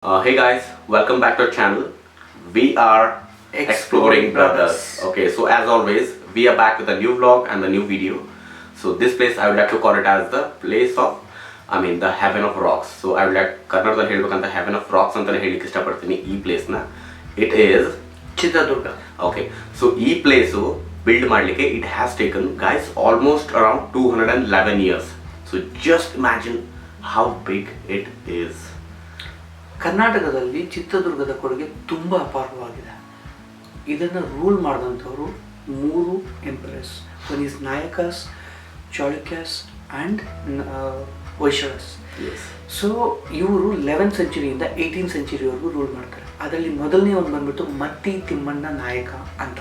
Hey guys, welcome back to our channel. We are Exploring Brothers. Okay, so as always, we are back with a new vlog and a new video. So this place I would like to call it as the place of, the heaven of rocks. So I would like ಕನ್ನಡದಲ್ಲಿ ಹೇಳ್ಬೇಕಂತ heaven of rocks ಅಂತಾನೆ ಹೇಳಿಕ್ಕೆ ಇಷ್ಟಪಡ್ತೀನಿ ಈ ಪ್ಲೇಸ್ನ. It is Chitradurga. Okay, so ಈ place build ಮಾಡಲಿಕ್ಕೆ it has taken guys almost around 211 years. So just imagine how big it is. ಕರ್ನಾಟಕದಲ್ಲಿ ಚಿತ್ರದುರ್ಗದ ಕೊಡುಗೆ ತುಂಬ ಅಪಾರವಾಗಿದೆ. ಇದನ್ನು ರೂಲ್ ಮಾಡಿದಂಥವರು 3 emperors. One is Nayakas, Chalukyas and Hoysalas. So ಇವರು 11th ಸೆಂಚುರಿಯಿಂದ 18th ಸೆಂಚುರಿವರೆಗೂ ರೂಲ್ ಮಾಡ್ತಾರೆ. ಅದರಲ್ಲಿ ಮೊದಲನೇ ಒಂದು ಬಂದ್ಬಿಟ್ಟು ಮತ್ತಿ ತಿಮ್ಮಣ್ಣ ನಾಯಕ ಅಂತ.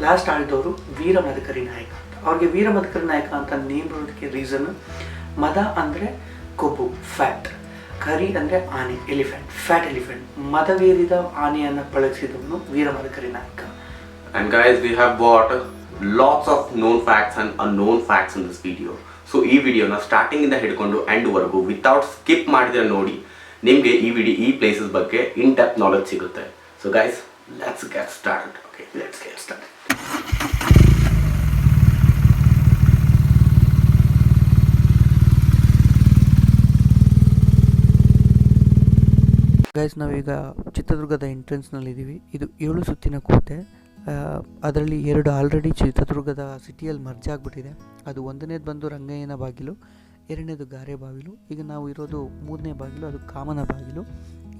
ಲಾಸ್ಟ್ ಆಳಿದವರು ವೀರ ಮದಕರಿ ನಾಯಕ ಅಂತ. ಅವ್ರಿಗೆ ವೀರ ಮದಕರಿ ನಾಯಕ ಅಂತ ನೇಮ್ ಬರೋದಕ್ಕೆ ರೀಸನ್, ಮದ ಅಂದರೆ ಕೊಬ್ಬು, ಫ್ಯಾಟ್, ಕರಿ ಅಂದರೆ ಆನೆ, ಎಲಿಫೆಂಟ್, ಫ್ಯಾಟ್ ಎಲಿಫೆಂಟ್. ಮದವೇರಿದ ಆನೆಯನ್ನು ಪಳಗಿಸಿದವನು ವೀರಮದಕರಿ ನಾಯಕ. And guys, we have got lots of known facts and unknown facts in this video. So ಈ ವಿಡಿಯೋನ ಸ್ಟಾರ್ಟಿಂಗ್ ಇಂದ ಹಿಡ್ಕೊಂಡು ಎಂಡ್ ವರೆಗೂ ವಿತೌಟ್ ಸ್ಕಿಪ್ ಮಾಡಿದ್ರೆ ನೋಡಿ ನಿಮಗೆ ಈ ಪ್ಲೇಸಸ್ ಬಗ್ಗೆ ಇನ್ ಡೆಪ್ತ್ ನಾಲೆಜ್ ಸಿಗುತ್ತೆ. So guys, let's get started. Okay, let's get started. Guys, ನಾವೀಗ ಚಿತ್ರದುರ್ಗದ ಎಂಟ್ರೆನ್ಸ್ನಲ್ಲಿದ್ದೀವಿ. ಇದು 7 ಸುತ್ತಿನ ಕೋಟೆ. ಅದರಲ್ಲಿ 2 ಆಲ್ರೆಡಿ ಚಿತ್ರದುರ್ಗದ ಸಿಟಿಯಲ್ಲಿ ಮರ್ಜ್ ಆಗಿಬಿಟ್ಟಿದೆ. ಅದು 1ನೇದು ಬಂದು ರಂಗಯ್ಯನ ಬಾಗಿಲು, 2ನೇದು ಗಾರೆ ಬಾಗಿಲು. ಈಗ ನಾವು ಇರೋದು 3ನೇ ಬಾಗಿಲು, ಅದು ಕಾಮನ ಬಾಗಿಲು.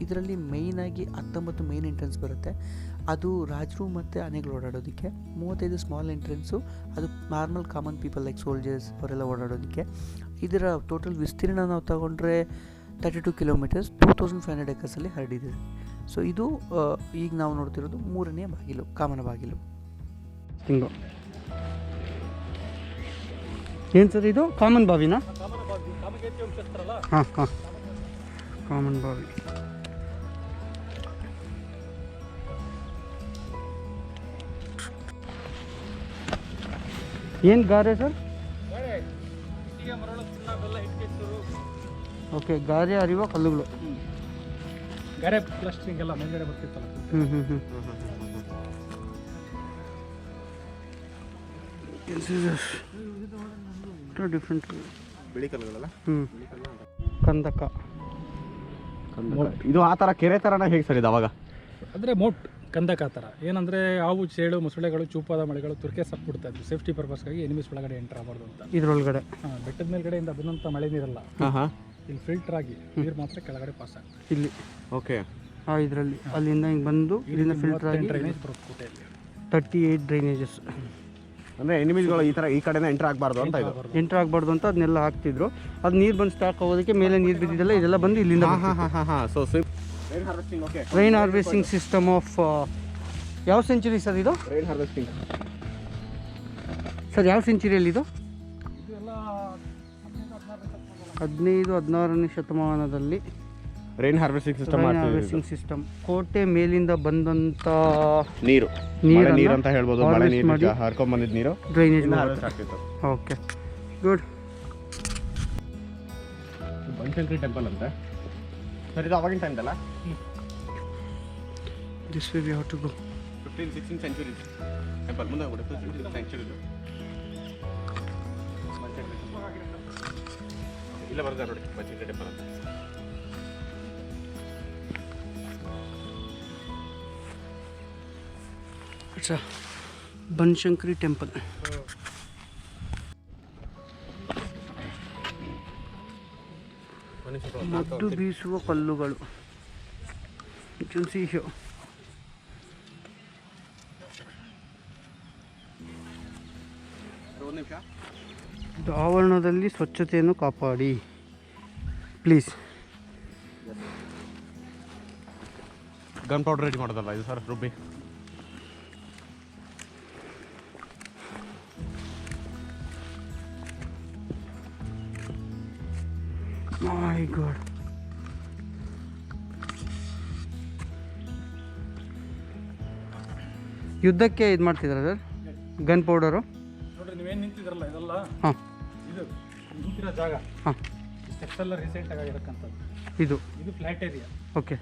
ಇದರಲ್ಲಿ ಮೇಯ್ನಾಗಿ 19 ಮೇನ್ ಎಂಟ್ರೆನ್ಸ್ ಬರುತ್ತೆ. ಅದು ರಾಜರು ಮತ್ತು ಆನೆಗಳು ಓಡಾಡೋದಕ್ಕೆ. 35 ಸ್ಮಾಲ್ ಎಂಟ್ರೆನ್ಸು, ಅದು normal common people like soldiers ಅವರೆಲ್ಲ ಓಡಾಡೋದಕ್ಕೆ. ಇದರ ಟೋಟಲ್ ವಿಸ್ತೀರ್ಣ ನಾವು ತಗೊಂಡ್ರೆ 32 ಕಿಲೋಮೀಟರ್ಸ್, 2500 ಎಕರ್ಸಲ್ಲಿ ಹರಡಿದೆ. ಸೊ ಇದು ಈಗ ನಾವು ನೋಡ್ತಿರೋದು 3ನೇ ಬಾಗಿಲು, ಕಾಮನ ಬಾಗಿಲು. ಹಿಂಗೋ ಏನು ಸರ್ ಇದು? ಕಾಮನ್ ಬಾವಿನಾ? ಹಾಂ ಹಾಂ, ಕಾಮನ್ ಬಾವಿ. ಏನು ಗಾರೆ ಸರ್? ಓಕೆ, ಗಾರೆ ಅರಿವ ಕಲ್ಲುಗಳು. ಗಾರೆ ಪ್ಲಾಸ್ಟಿಂಗ್ ಎಲ್ಲ ಮೇಲ್ಗಡೆ ಬರ್ತಿತ್ತಲ್ಲ. ಡಿಫ್ರೆಂಟ್ ಬಿಳಿ ಕಲ್ಲುಗಳಲ್ಲ. ಕಂದಕ. ಇದು ಆ ಥರ ಕೆರೆ ಥರನ ಹೇಗೆ ಸರ್ ಇದು? ಅವಾಗ ಅಂದರೆ ಮೋಟ್ ಕಂದಕ ಆ ಥರ ಏನಂದರೆ ಹಾವು, ಚೇಳು, ಮೊಸಳೆಗಳು, ಚೂಪಾದ ಮಳೆಗಳು ತುರ್ಕೆ ಸಪ್ಪಿಡ್ತಾ ಇದ್ವು. ಸೇಫ್ಟಿ ಪರ್ಪಸ್ಗಾಗಿ ಎನಿಮೀಸ್ ಒಳಗಡೆ ಎಂಟರ್ ಆಗಬಾರ್ದು ಅಂತ. ಇದ್ರೊಳಗಡೆ ಬೆಟ್ಟದ ಮೇಲ್ಗಡೆಯಿಂದ ಬಂದಂಥ ಮಳೆ ನೀರಲ್ಲ, ಹಾಂ, ಇಲ್ಲಿ ಫಿಲ್ಟರ್ ಆಗಿ ನೀರು ಮಾತ್ರ ಕೆಳಗಡೆ ಪಾಸ್ ಆಗ್ತದೆ. ಇಲ್ಲಿ ಓಕೆ. ಹಾಂ, ಇದರಲ್ಲಿ ಅಲ್ಲಿಂದ ಹಿಂಗೆ ಬಂದು ಇಲ್ಲಿಂದ ಫಿಲ್ಟರ್ ಆಗಿ ಡ್ರೈನೇಜ್ ಬರುತ್ತೆ ಕೋಟೆಯಲ್ಲಿ. 38 ಡ್ರೈನೇಜಸ್. ಅಂದರೆ ಎನಿಮೀಸ್ಗಳು ಈ ಥರ ಈ ಕಡೆನೇ ಎಂಟರ್ ಆಗಬಾರ್ದು ಅಂತ ಇದು. ಎಂಟ್ರ್ ಆಗಬಾರ್ದು ಅಂತ ಅದನ್ನೆಲ್ಲ ಹಾಕ್ತಿದ್ರು. ಅದು ನೀರು ಬಂದು ಸ್ಟಾಕ್ ಆಗೋದಕ್ಕೆ ಮೇಲೆ ನೀರು ಬಿದ್ದಿದ್ದೆಲ್ಲ ಇದೆಲ್ಲ ಬಂದು ಇಲ್ಲಿಂದ. So rain harvesting. Okay, rain harvesting system of ಯಾವ ಸೆಂಚುರಿ ಸರ್ ಇದು? ರೈನ್ ಹಾರ್ವೆಸ್ಟಿಂಗ್ ಸರ್ ಯಾವ ಸೆಂಚುರಿಯಲ್ಲಿ ಇದು? ಇದೆಲ್ಲ 15-16ನೇ ಶತಮಾನದಲ್ಲಿ rain harvesting system rain harvesting system. ಕೋಟೆ ಮೇಲಿಂದ ಬಂದಂಥ ನೀರು ಅಂತ ಹೇಳ್ಬೋದು. ಮಳೆ ನೀರು ಹರ್ಕೊಂಡ್ ಬಂದಿದ್ದ ನೀರು ಡ್ರೈನೇಜ್ ಹಾರ್ವೆಸ್ಟ್ ಆಗ್ತಿತ್ತು. Okay, good. ಬನಶಂಕರಿ ಟೆಂಪಲ್ ಅಂತೆ ಸರ್ ಇದು. ಅವಾಗಿನ ಟೈಮ್ದಲ್ಲ, this way we have to go. 15th-16th century temple. ಮುಂದೆ ಹೋಗ್ಬಿಟ್ಟು 15th ಸೆಂಚುರಿ ಇಲ್ಲ ಬರ್ತಾರೆ ನೋಡಿ, ಬನಶಂಕರಿ ಟೆಂಪಲ್ ಅಂತ. ಅಚ್ಚಾ, ಬನಶಂಕರಿ ಟೆಂಪಲ್. ಮದ್ದು ಬೀಸುವ ಕಲ್ಲುಗಳು. ಆವರಣದಲ್ಲಿ ಸ್ವಚ್ಛತೆಯನ್ನು ಕಾಪಾಡಿ ಪ್ಲೀಸ್. ಗನ್ ಪೌಡರ್ ರೆಡಿ ಮಾಡೋದಲ್ಲ ಇದು ಸರ್, ರುಬ್ಬಿ. ಮೈ ಗಾಡ್, ಯುದ್ಧಕ್ಕೆ ಇದು ಮಾಡ್ತಿದ್ದಾರೆ ಸರ್ ಗನ್ ಪೌಡರು. ನೋಡ್ರಿ, ನೀವೇನು ನಿಂತಿದ್ರಲ್ಲ ಇದೆಲ್ಲ, ಹಾಂ, ಇದು ನಿಂತಿರೋ ಜಾಗ. ಹಾಂ, ಸ್ಟೆಪ್ಸ್ ಎಲ್ಲ ರೀಸೆಂಟಾಗಿ ಆಗಿರಕ್ಕಂಥದ್ದು. ಇದು ಇದು ಫ್ಲ್ಯಾಟ್ ಏರಿಯಾ. ಓಕೆ.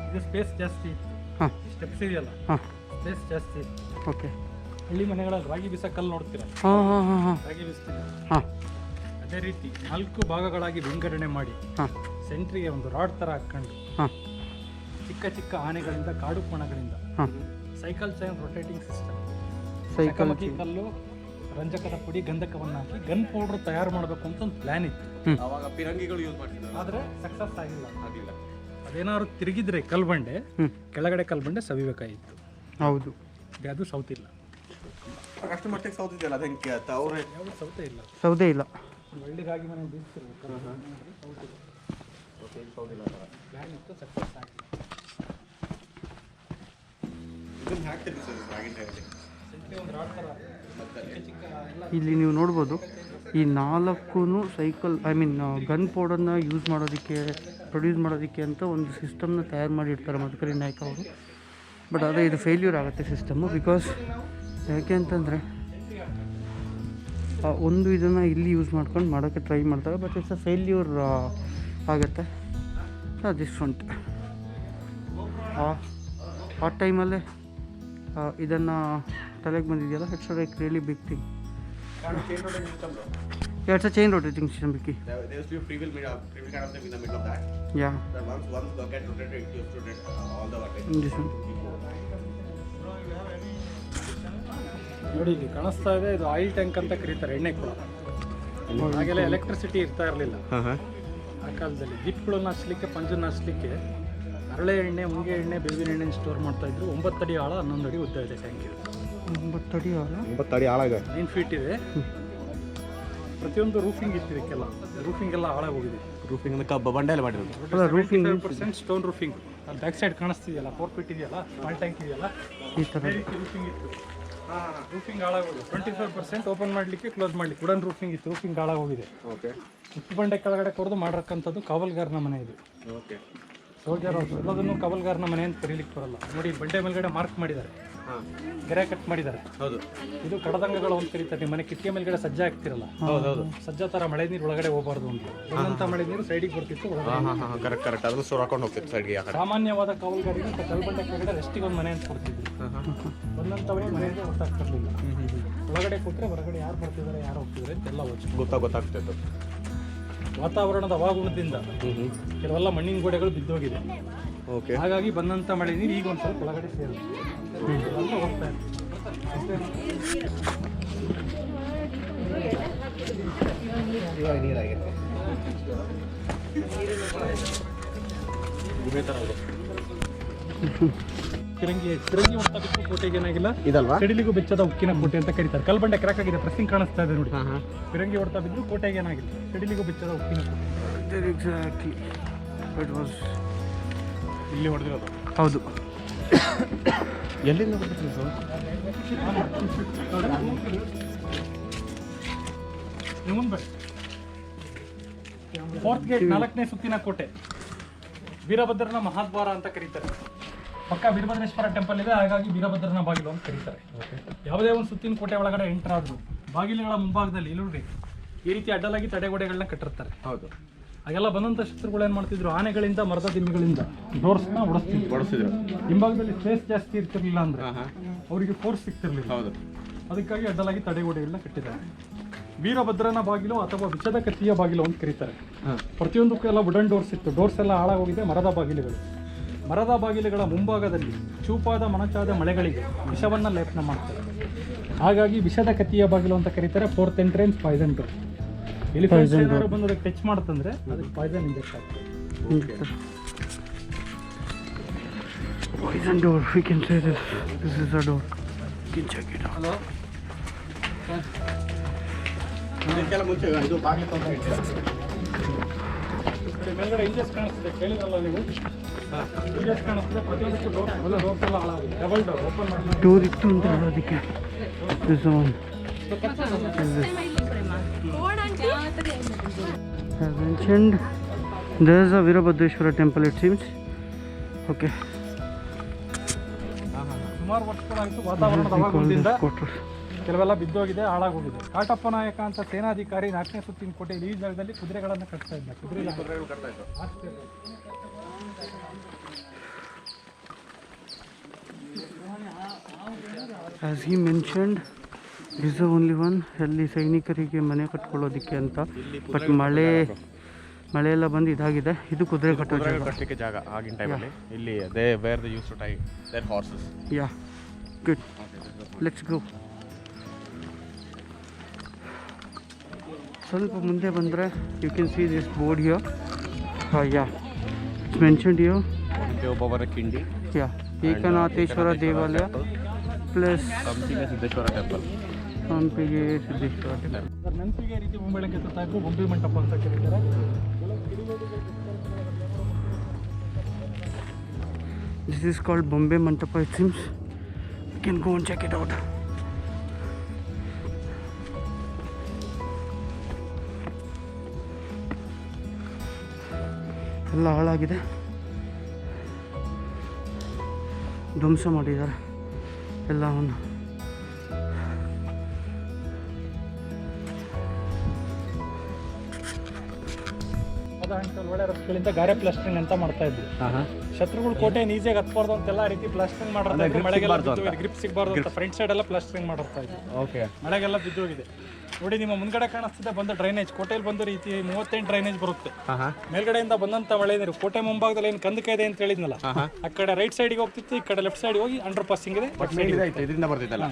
ಇದು ಸ್ಪೇಸ್ ಜಾಸ್ತಿ ಇತ್ತು. ಹಾಂ ಸ್ಟೆಪ್ಸ್ ಇದೆಯಲ್ಲ, ಹಾಂ ಸ್ಪೇಸ್ ಜಾಸ್ತಿ ಇತ್ತು. ಓಕೆ. ಹಳ್ಳಿ ಮನೆಗಳಲ್ಲಿ ರಾಗಿ ಬೀಸ ಕಲ್ಲು ನೋಡ್ತೀರಾ, ಹಾಂ ಹಾಂ ಹಾಂ ಹಾಂ ರಾಗಿ ಬೀಸ್ತೀವಿ. ಹಾಂ ಅದೇ ರೀತಿ 4 ಭಾಗಗಳಾಗಿ ವಿಂಗಡಣೆ ಮಾಡಿ ಹಾಂ ಸೆಂಟ್ರಿಗೆ ಒಂದು ರಾಡ್ ಥರ ಹಾಕ್ಕೊಂಡು ಹಾಂ ಚಿಕ್ಕ ಚಿಕ್ಕ ಆನೆಗಳಿಂದ ಕಾಡು ಕೋಣಗಳಿಂದ ಹಾಂ cycle chain rotating system, cycle ಕಲ್ಲು, ರಂಜಕದ ಪುಡಿ, ಗಂಧಕವನ್ನು ಹಾಕಿ ಗನ್ ಪೌಡರ್ ತಯಾರು ಮಾಡಬೇಕು ಅಂತ ಒಂದು ಪ್ಲಾನ್ ಇತ್ತು. ಅವಾಗ ಪಿರಂಗಿಗಳು ಯೂಸ್ ಮಾಡ್ತಿದ್ರು, ಆದರೆ ಸಕ್ಸಸ್ ಆಗಿಲ್ಲ. ಆಗಿಲ್ಲ. ಅದೇನಾದ್ರು ತಿರುಗಿದ್ರೆ ಕಲ್ಬಂಡೆ ಕೆಳಗಡೆ ಕಲ್ಬಂಡೆ ಸವಿಬೇಕಾಗಿತ್ತು. ಹೌದು. ಅದು ಸೌತಿಲ್ಲ, ಅಷ್ಟು ಮಟ್ಟಿಗೆ ಸೌತಿದೆಯಲ್ಲ ಅದು ಹೆಂಗೆ ಅವ್ರು ಯಾವುದು ಸೌತೆ ಇಲ್ಲ. ಸೌದೆ ಇಲ್ಲ. ಒಳ್ಳೆ ರಾಗಿ ಮನೆ ಬೀಳ್ತಿರ್ಬೇಕು, ಪ್ಲಾನ್ ಇತ್ತು, ಸಕ್ಸಸ್ ಆಗಿಲ್ಲ. ಇದನ್ನ ಹಾಕ್ತಿದ್ರು ಸರ್ ರಾಗಿ ಟೈಮಲ್ಲಿ. ಸೆಂಟ್ರಿಗೆ ಒಂದು ರಾಡ್ ಥರ ಚಿಕ್ಕ ಚಿಕ್ಕ ಎಲ್ಲ ಇಲ್ಲಿ ನೀವು ನೋಡ್ಬೋದು ಈ 4 ಸೈಕಲ್ ಗನ್ ಪೌಡರ್ನ ಯೂಸ್ ಮಾಡೋದಕ್ಕೆ, ಪ್ರೊಡ್ಯೂಸ್ ಮಾಡೋದಕ್ಕೆ ಅಂತ ಒಂದು ಸಿಸ್ಟಮ್ನ ತಯಾರು ಮಾಡಿರ್ತಾರೆ ಮಧುಕರಿ ನಾಯ್ಕ ಅವರು. ಬಟ್ ಆದರೆ ಇದು ಫೇಲ್ಯೂರ್ ಆಗುತ್ತೆ ಸಿಸ್ಟಮ್ಮು. ಬಿಕಾಸ್ ಯಾಕೆ ಅಂತಂದರೆ ಒಂದು ಇದನ್ನು ಇಲ್ಲಿ ಯೂಸ್ ಮಾಡ್ಕೊಂಡು ಮಾಡೋಕ್ಕೆ ಟ್ರೈ ಮಾಡ್ತಾರೆ, ಬಟ್ ಇಟ್ಸ್ ಅ ಫೇಲ್ಯೂರ್ ಆಗುತ್ತೆ. ದಿಸ್ ಫ್ರಂಟ್ ಆ ಟೈಮಲ್ಲೇ ಇದನ್ನು ತಲೆಗೆ ಬಂದಿದೆಯಲ್ಲ, it's like really big thing. Yeah, it's a chain rotating system, Vicky. There used to be a free wheel kind of thing in the middle of that. Yeah. That once the get rotated, it used to rotate all the way. This one. ನೋಡಿ ಇಲ್ಲಿ ಕಾಣಿಸ್ತಾ ಇದೆ, ಇದು oil tank ಅಂತ ಕರೀತಾರೆ, ಎಣ್ಣೆ ಕೂಡ. ಹಾಗೆಲ್ಲ ಎಲೆಕ್ಟ್ರಿಸಿಟಿ ಇರ್ತಾ ಇರಲಿಲ್ಲ ಆ ಕಾಲದಲ್ಲಿ. ಜೀಪ್ಗಳನ್ನ ಹಚ್ಚಲಿಕ್ಕೆ, ಪಂಜನ್ನು ಹಚ್ಚಲಿಕ್ಕೆ ಹರಳೆ ಎಣ್ಣೆ, ಮುಂಗೆ ಎಣ್ಣೆ, ಬೇವಿನ ಎಣ್ಣೆ ಸ್ಟೋರ್ ಮಾಡ್ತಾ ಇದ್ರು. 9 ಅಡಿ ಆಳ, 11 ಅಡಿ ಉದ್ದ ಇದೆ ಟ್ಯಾಂಕ್. ಇದು 9 ಅಡಿ ಆಳ, 9 ಅಡಿ ಆಳ ಇದೆ, 9 ಫೀಟ್ ಇದೆ. ಪ್ರತಿಯೊಂದು ರೂಫಿಂಗ್ ಇತ್ತು ಇದಕ್ಕೆಲ್ಲ. ರೂಫಿಂಗ್ ಎಲ್ಲ ಹಾಳಾಗೋಗಿದೆ. ರೂಫಿಂಗ್ ಬಂಡೆಯಲ್ಲಿ ಮಾಡಿರೋದು. ಅಲ್ಲ ರೂಫಿಂಗ್ 75% ಸ್ಟೋನ್ ರೂಫಿಂಗ್. ಅಲ್ಲಿ ಬ್ಯಾಕ್ ಸೈಡ್ ಕಾಣಿಸ್ತಿದೆಯಲ್ಲ, 4 ಫೀಟ್ ಇದೆಯಲ್ಲ, ಸ್ಮಾಲ್ ಟ್ಯಾಂಕ್ ಇದೆಯಲ್ಲ, ಈ ಥರ ಅದೇ ರೀತಿ ರೂಫಿಂಗ್ ಇತ್ತು. ರೂಫಿಂಗ್ ಹಾಳಾಗೋಗಿದೆ. 25% ಓಪನ್ ಮಾಡಲಿಕ್ಕೆ, ಕ್ಲೋಸ್ ಮಾಡಲಿಕ್ಕೆ ವುಡನ್ ರೂಫಿಂಗ್ ಇತ್ತು. ರೂಫಿಂಗ್ ಹಾಳಾಗೋಗಿದೆ. ಓಕೆ. ಉಪ್ಪು ಬಂಡೆ ಕೆಳಗಡೆ ಕೊರೆದು ಮಾಡಿರಕ್ಕಂಥದ್ದು ಕಾವಲ್ಗಾರನ ಮನೆ ಇದು. ಓಕೆ. ಸೋಲ್ಜರ್ ಹೌಸ್ ಎಲ್ಲದನ್ನು ಕಾವಲ್ಗಾರನ ಮನೆ ಅಂತ ಕರೀಲಿಕ್ಕೆ ಬರಲ್ಲ. ನೋಡಿ ಬಂಡೆ ಮೇಲ್ಗಡೆ ಮಾರ್ಕ್ ಮಾಡಿದ್ದಾರೆ, ಗೆರೆ ಕಟ್ ಮಾಡಿದ್ದಾರೆ. ಹೌದು. ಇದು ಕಡದಂಗಗಳು ಅಂತ ಕರೀತಾರೆ. ನಿಮ್ಮ ಮನೆ ಕಿಟಕಿ ಮೇಲ್ಗಡೆ ಸಜ್ಜೆ ಹಾಕ್ತಿರಲ್ಲ, ಹೌದೌದು. ಸಜ್ಜಾ ಥರ ಮಳೆ ನೀರು ಒಳಗಡೆ ಹೋಗಬಾರ್ದು ಅಂತ. ಬಂದಂಥ ಮಳೆ ನೀರು ಸೈಡಿಗೆ ಬರ್ತಿತ್ತು, ಒಳಗಡೆ. ಕರೆಕ್ಟ್ ಅದನ್ನು ಸ್ಟೋರ್ ಹಾಕೊಂಡು ಹೋಗ್ತಿತ್ತು ಸೈಡ್ಗೆ. ಸಾಮಾನ್ಯವಾದ ಕಾವಲ್ಗಾರಿಗೆ ಕಲ್ಬಂಡೆ ಕೆಳಗಡೆ ರೆಸ್ಟಿಗೆ ಒಂದು ಮನೆ ಅಂತ ಕೊಡ್ತಿದ್ರು. ಬಂದಂಥವರಿಗೆ ಮನೆಯಿಂದ ಗೊತ್ತಾಗ್ತಿರ್ಲಿಲ್ಲ. ಒಳಗಡೆ ಕೂತ್ರೆ ಹೊರಗಡೆ ಯಾರು ಬರ್ತಿದ್ದಾರೆ, ಯಾರು ಹೋಗ್ತಿದ್ದಾರೆ ಅಂತೆಲ್ಲ ಗೊತ್ತಾಗ್ತಿತ್ತು. ವಾತಾವರಣದ ಅವಾಗುಣದಿಂದ ಕೆಲವೆಲ್ಲ ಮಣ್ಣಿನ ಗೋಡೆಗಳು ಬಿದ್ದೋಗಿದೆ. ಓಕೆ. ಹಾಗಾಗಿ ಬಂದಂಥ ಮಳೆ ನೀರು ಈಗ ಒಂದು ಸ್ವಲ್ಪ ಒಳಗಡೆ ಸೇರುತ್ತೆ, ಹೋಗ್ತಾ ಇದೆ. ಪಿರಂಗಿ ಹೊಡ್ತಾ ಬಿಟ್ಟು ಕೋಟೆಗೆ ಏನಾಗಿಲ್ಲ, ಇದಲ್ವಾ? ಸಿಡಿಲಿಗೂ ಬೆಚ್ಚದ ಉಕ್ಕಿನ ಕೋಟೆ ಅಂತ ಕರೀತಾರೆ. ಕಲ್ಬಂಡೆ ಕ್ರಾಕ್ ಆಗಿದೆ, ಪ್ರೆಸ್ಸಿಂಗ್ ಕಾಣಿಸ್ತಾ ಇದೆ ನೋಡಿ. ಪಿರಂಗಿ ಹೊಡ್ತಾ ಬಿದ್ದು ಕೋಟೆಗೆ ಏನಾಗಿಲ್ಲ, ಸಿಡಿಲಿಗೂ ಬೆಚ್ಚದ ಉಕ್ಕಿನ ಕೋಟೆ. ಎಕ್ಸಾಕ್ಟ್ಲಿ ಇಟ್ ವಾಸ್ ಇಲ್ಲಿ ಹೊಡೆದಿರೋದು. ಹೌದು. ಎಲ್ಲಿಂದ ಬರ್ತಿತ್ತು ಸರ್? ಫೋರ್ತ್ ಗೇಟ್, 4ನೇ ಸುತ್ತಿನ ಕೋಟೆ, ವೀರಭದ್ರನ ಮಹಾದ್ವಾರ ಅಂತ ಕರೀತಾರೆ. ಪಕ್ಕ ವೀರಭದ್ರೇಶ್ವರ ಟೆಂಪಲ್ ಇದೆ, ಹಾಗಾಗಿ ವೀರಭದ್ರನ ಬಾಗಿಲು ಅಂತ ಕರೀತಾರೆ. ಯಾವುದೇ ಒಂದು ಸುತ್ತಿನ ಕೋಟೆ ಒಳಗಡೆ ಎಂಟರ್ ಆದ್ರು ಬಾಗಿಲುಗಳ ಮುಂಭಾಗದಲ್ಲಿ ಇಲ್ಲಿ ಈ ರೀತಿ ಅಡ್ಡಲಾಗಿ ತಡೆಗೋಡೆಗಳನ್ನ ಕಟ್ಟಿರ್ತಾರೆ. ಹೌದು. ಹಾಗೆಲ್ಲ ಬಂದಂಥ ಶಸ್ತ್ರಗಳು ಏನು ಮಾಡ್ತಿದ್ರು, ಆನೆಗಳಿಂದ, ಮರದ ದಿಮ್ಮಿಗಳಿಂದ ಡೋರ್ಸ್ನ ಹೊಡಿಸ್ತಿದ್ರು. ಹಿಂಭಾಗದಲ್ಲಿ ಸ್ಪೇಸ್ ಜಾಸ್ತಿ ಇರ್ತಿರ್ಲಿಲ್ಲ ಅಂದ್ರೆ ಅವರಿಗೆ ಫೋರ್ಸ್ ಸಿಗ್ತಿರ್ಲಿಲ್ಲ. ಹೌದು. ಅದಕ್ಕಾಗಿ ಅಡ್ಡಲಾಗಿ ತಡೆಗೋಡೆಗಳನ್ನ ಕಟ್ಟಿದ್ದಾರೆ. ವೀರಭದ್ರನ ಬಾಗಿಲು ಅಥವಾ ವಿಷದ ಕತ್ತಿಯ ಬಾಗಿಲು ಅಂತ ಕರೀತಾರೆ. ಪ್ರತಿಯೊಂದಕ್ಕೂ ಎಲ್ಲ ವುಡನ್ ಡೋರ್ಸ್ ಇತ್ತು. ಡೋರ್ಸ್ ಎಲ್ಲ ಹಾಳಾಗೋಗಿದೆ. ಮರದ ಬಾಗಿಲುಗಳು. ಮರದ ಬಾಗಿಲುಗಳ ಮುಂಭಾಗದಲ್ಲಿ ಚೂಪಾದ ಮೊನಚಾದ ಮಳೆಗಳಿಗೆ ವಿಷವನ್ನು ಲೇಪನ ಮಾಡ್ತಾರೆ. ಹಾಗಾಗಿ ವಿಷದ ಕತ್ತಿಯ ಬಾಗಿಲು ಅಂತ ಕರೀತಾರೆ. 4th entrance Poisson door. Elephants ಏನಾದ್ರು ಬಂದು ಅದಕ್ಕೆ ಟಚ್ ಮಾಡ್ತಂದ್ರೆ ಅದಕ್ಕೆ ಪಾಯ್ಸನ್ ಇಂಜೆಕ್ಟ್ ಆಗ್ತದೆ. Poison door, we can say this. This is a door. You can check it out. Hello, ಇದಕ್ಕೆಲ್ಲ ಮುಂಚೆ ಇದು ಬಾಗಿಲು ಅಂತ ಮೇಲ್ಗಡೆ ಇಂಜಸ್ ಕಾಣಿಸ್ತದೆ, ಕೇಳಿದ್ರಲ್ಲ ನೀವು? ಇಂಜಸ್ ಕಾಣಿಸ್ತದೆ. ಪ್ರತಿಯೊಂದಕ್ಕೂ ಡೋರ್ಸ್ ಎಲ್ಲ ಹಾಳಾಗಿದೆ. ಡಬಲ್ ಡೋರ್ ಓಪನ್ ಮಾಡಿ ಡೋರ್ ಇತ್ತು ಅಂತ ಹೇಳೋದಕ್ಕೆ. This one. As mentioned, there is a Veerabhadreshwara temple, it seems. Okay. ಸುಮಾರು ವರ್ಷಗಳಾಯಿತು. ವಾತಾವರಣದ ಅವಾಗುಣದಿಂದ Quarters. ಕೆಲವೆಲ್ಲ ಬಿದ್ದೋಗಿದೆ, ಹಾಳಾಗೋಗಿದೆ. ಕಾಟಪ್ಪ ನಾಯಕ ಅಂತ ಸೇನಾಧಿಕಾರಿ 4ನೇ ಸುತ್ತಿನ ಕೋಟೆಯಲ್ಲಿ ಈ ಜಾಗದಲ್ಲಿ ಕುದುರೆಗಳನ್ನು ಕಟ್ತಾ ಇದ್ದ. ಕುದುರೆಗಳು ಕಟ್ತಾ ಇದ್ದ. As he mentioned this the only one ಅಲ್ಲಿ ಸೈನಿಕರಿಗೆ ಮನೆ ಕಟ್ಕೊಳ್ಳೋದಕ್ಕೆ ಅಂತ. ಬಟ್ ಮಳೆ ಎಲ್ಲ ಬಂದು ಇದಾಗಿದೆ. ಇದು ಕುದುರೆ ಕಟ್ಟಲಿಕ್ಕೆ ಜಾಗ ಆಗಿನ ಟೈಮಲ್ಲಿ ಇಲ್ಲಿ they where they use to tie their horses. Yeah good, let's go. ಸ್ವಲ್ಪ ಮುಂದೆ ಬಂದರೆ you can see this board here. Yeah it's mentioned here. ಒಬ್ಬವರ ಕಿಂಡಿ, ಯಾ ಏಕನಾಥೇಶ್ವರ ದೇವಾಲಯ ಪ್ಲಸ್ ಹಂಪಿಗೆ ಸಿದ್ದೇಶ್ವರ ಟೆಂಪಲ್. ಹಂಪಿಗೆ ಸಿದ್ದೇಶ್ವರ ಟೆಂಪಲ್. ನೆನಪಿಗೆ ರೀತಿ ಮುಂಬಳೆ ಕೆತ್ತಾ ಇದ್ರು ಬೊಂಬೆ ಮಂಟಪ ಅಂತ ಕರೀತಾರೆ. This is called Bombay Mantapa, it seems. You can go and check it out. ಎಲ್ಲ ಹಾಳಾಗಿದೆ, ಧ್ವಂಸ ಮಾಡಿದ್ದಾರೆ ಎಲ್ಲವನ್ನು. ಒಳ್ಳೆ ರಸ್ತೆಗಳಿಂದ ಗಾರೆ ಪ್ಲಾಸ್ಟರಿಂಗ್ ಅಂತ ಮಾಡ್ತಾ ಇದ್ವಿ. ಶತ್ರುಗಳು ಕೋಟೆ ಈಸಿಯಾಗಿ ಹತ್ಬಾರ್ದು ಅಂತೆಲ್ಲ ರೀತಿ ಪ್ಲಾಸ್ಟರಿಂಗ್ ಮಾಡಿರ್ತಾರೆ. ಮಳೆಗೆಲ್ಲ ಗ್ರಿಪ್ ಸಿಗಬಾರ್ದು ಅಂತ ಫ್ರಂಟ್ ಸೈಡ್ ಎಲ್ಲ ಪ್ಲಾಸ್ಟರಿಂಗ್ ಮಾಡಿರ್ತಾ ಇದ್ವಿ. ಓಕೆ, ಮಳೆಗೆಲ್ಲ ಬಿದ್ದೋಗಿದೆ. ನೋಡಿ ನಿಮ್ಮ ಮುಂದ್ಗಡೆ ಕಾಣಿಸ್ತಿದೆ ಬಂದ ಡ್ರೈನೇಜ್. ಕೋಟೆಯಲ್ಲಿ ಬಂದ ರೀತಿ 38 ಡ್ರೈನೇಜ್ ಬರುತ್ತೆ. ಮೇಲ್ಗಡೆಯಿಂದ ಬಂದಂತ ಮಳೆ ನೀರು ಕೋಟೆ ಮುಂಭಾಗದಲ್ಲಿ ಏನು ಕಂದಕ ಇದೆ ಅಂತ ಹೇಳಿದ್ನಲ್ಲ, ಆ ಕಡೆ ರೈಟ್ ಸೈಡ್ಗೆ ಹೋಗ್ತಿತ್ತು, ಈ ಕಡೆ ಲೆಫ್ಟ್ ಸೈಡ್ ಹೋಗಿ ಅಂಡರ್ ಪಾಸಿಂಗ್ ಇದೆ. ಇದರಿಂದ ಬರ್ತಿದ್ದಲ್ಲ,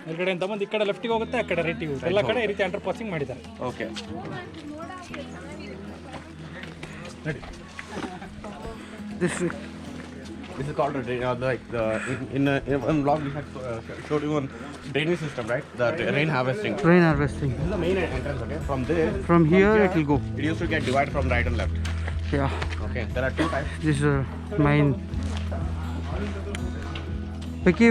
ಮೇಲ್ಗಡೆಯಿಂದ ಬಂದು ಈ ಕಡೆ ಲೆಫ್ಟಿಗೆ ಹೋಗುತ್ತೆ, ಆ ಕಡೆ ರೈಟಿಗೆ ಹೋಗುತ್ತೆ. ಎಲ್ಲ ಕಡೆ ಈ ರೀತಿ ಅಂಡರ್ ಪಾಸಿಂಗ್ ಮಾಡಿದ್ದಾರೆ. ಓಕೆ, ನೋಡಿ This is called like in one vlog we had showed you one drainage system, right? The rain harvesting. rain harvesting. This is the main entrance. Okay, from there, From here it will go. it used to get divided from right and left. Yeah, Okay, there are 2 types. this is mine. Vicky,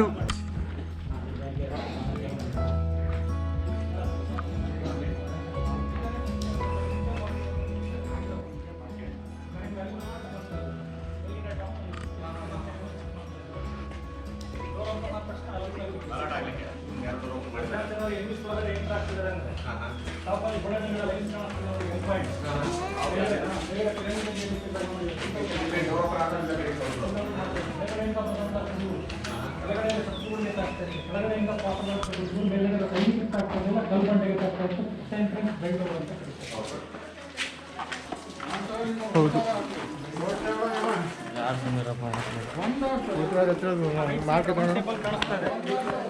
ಹೌದು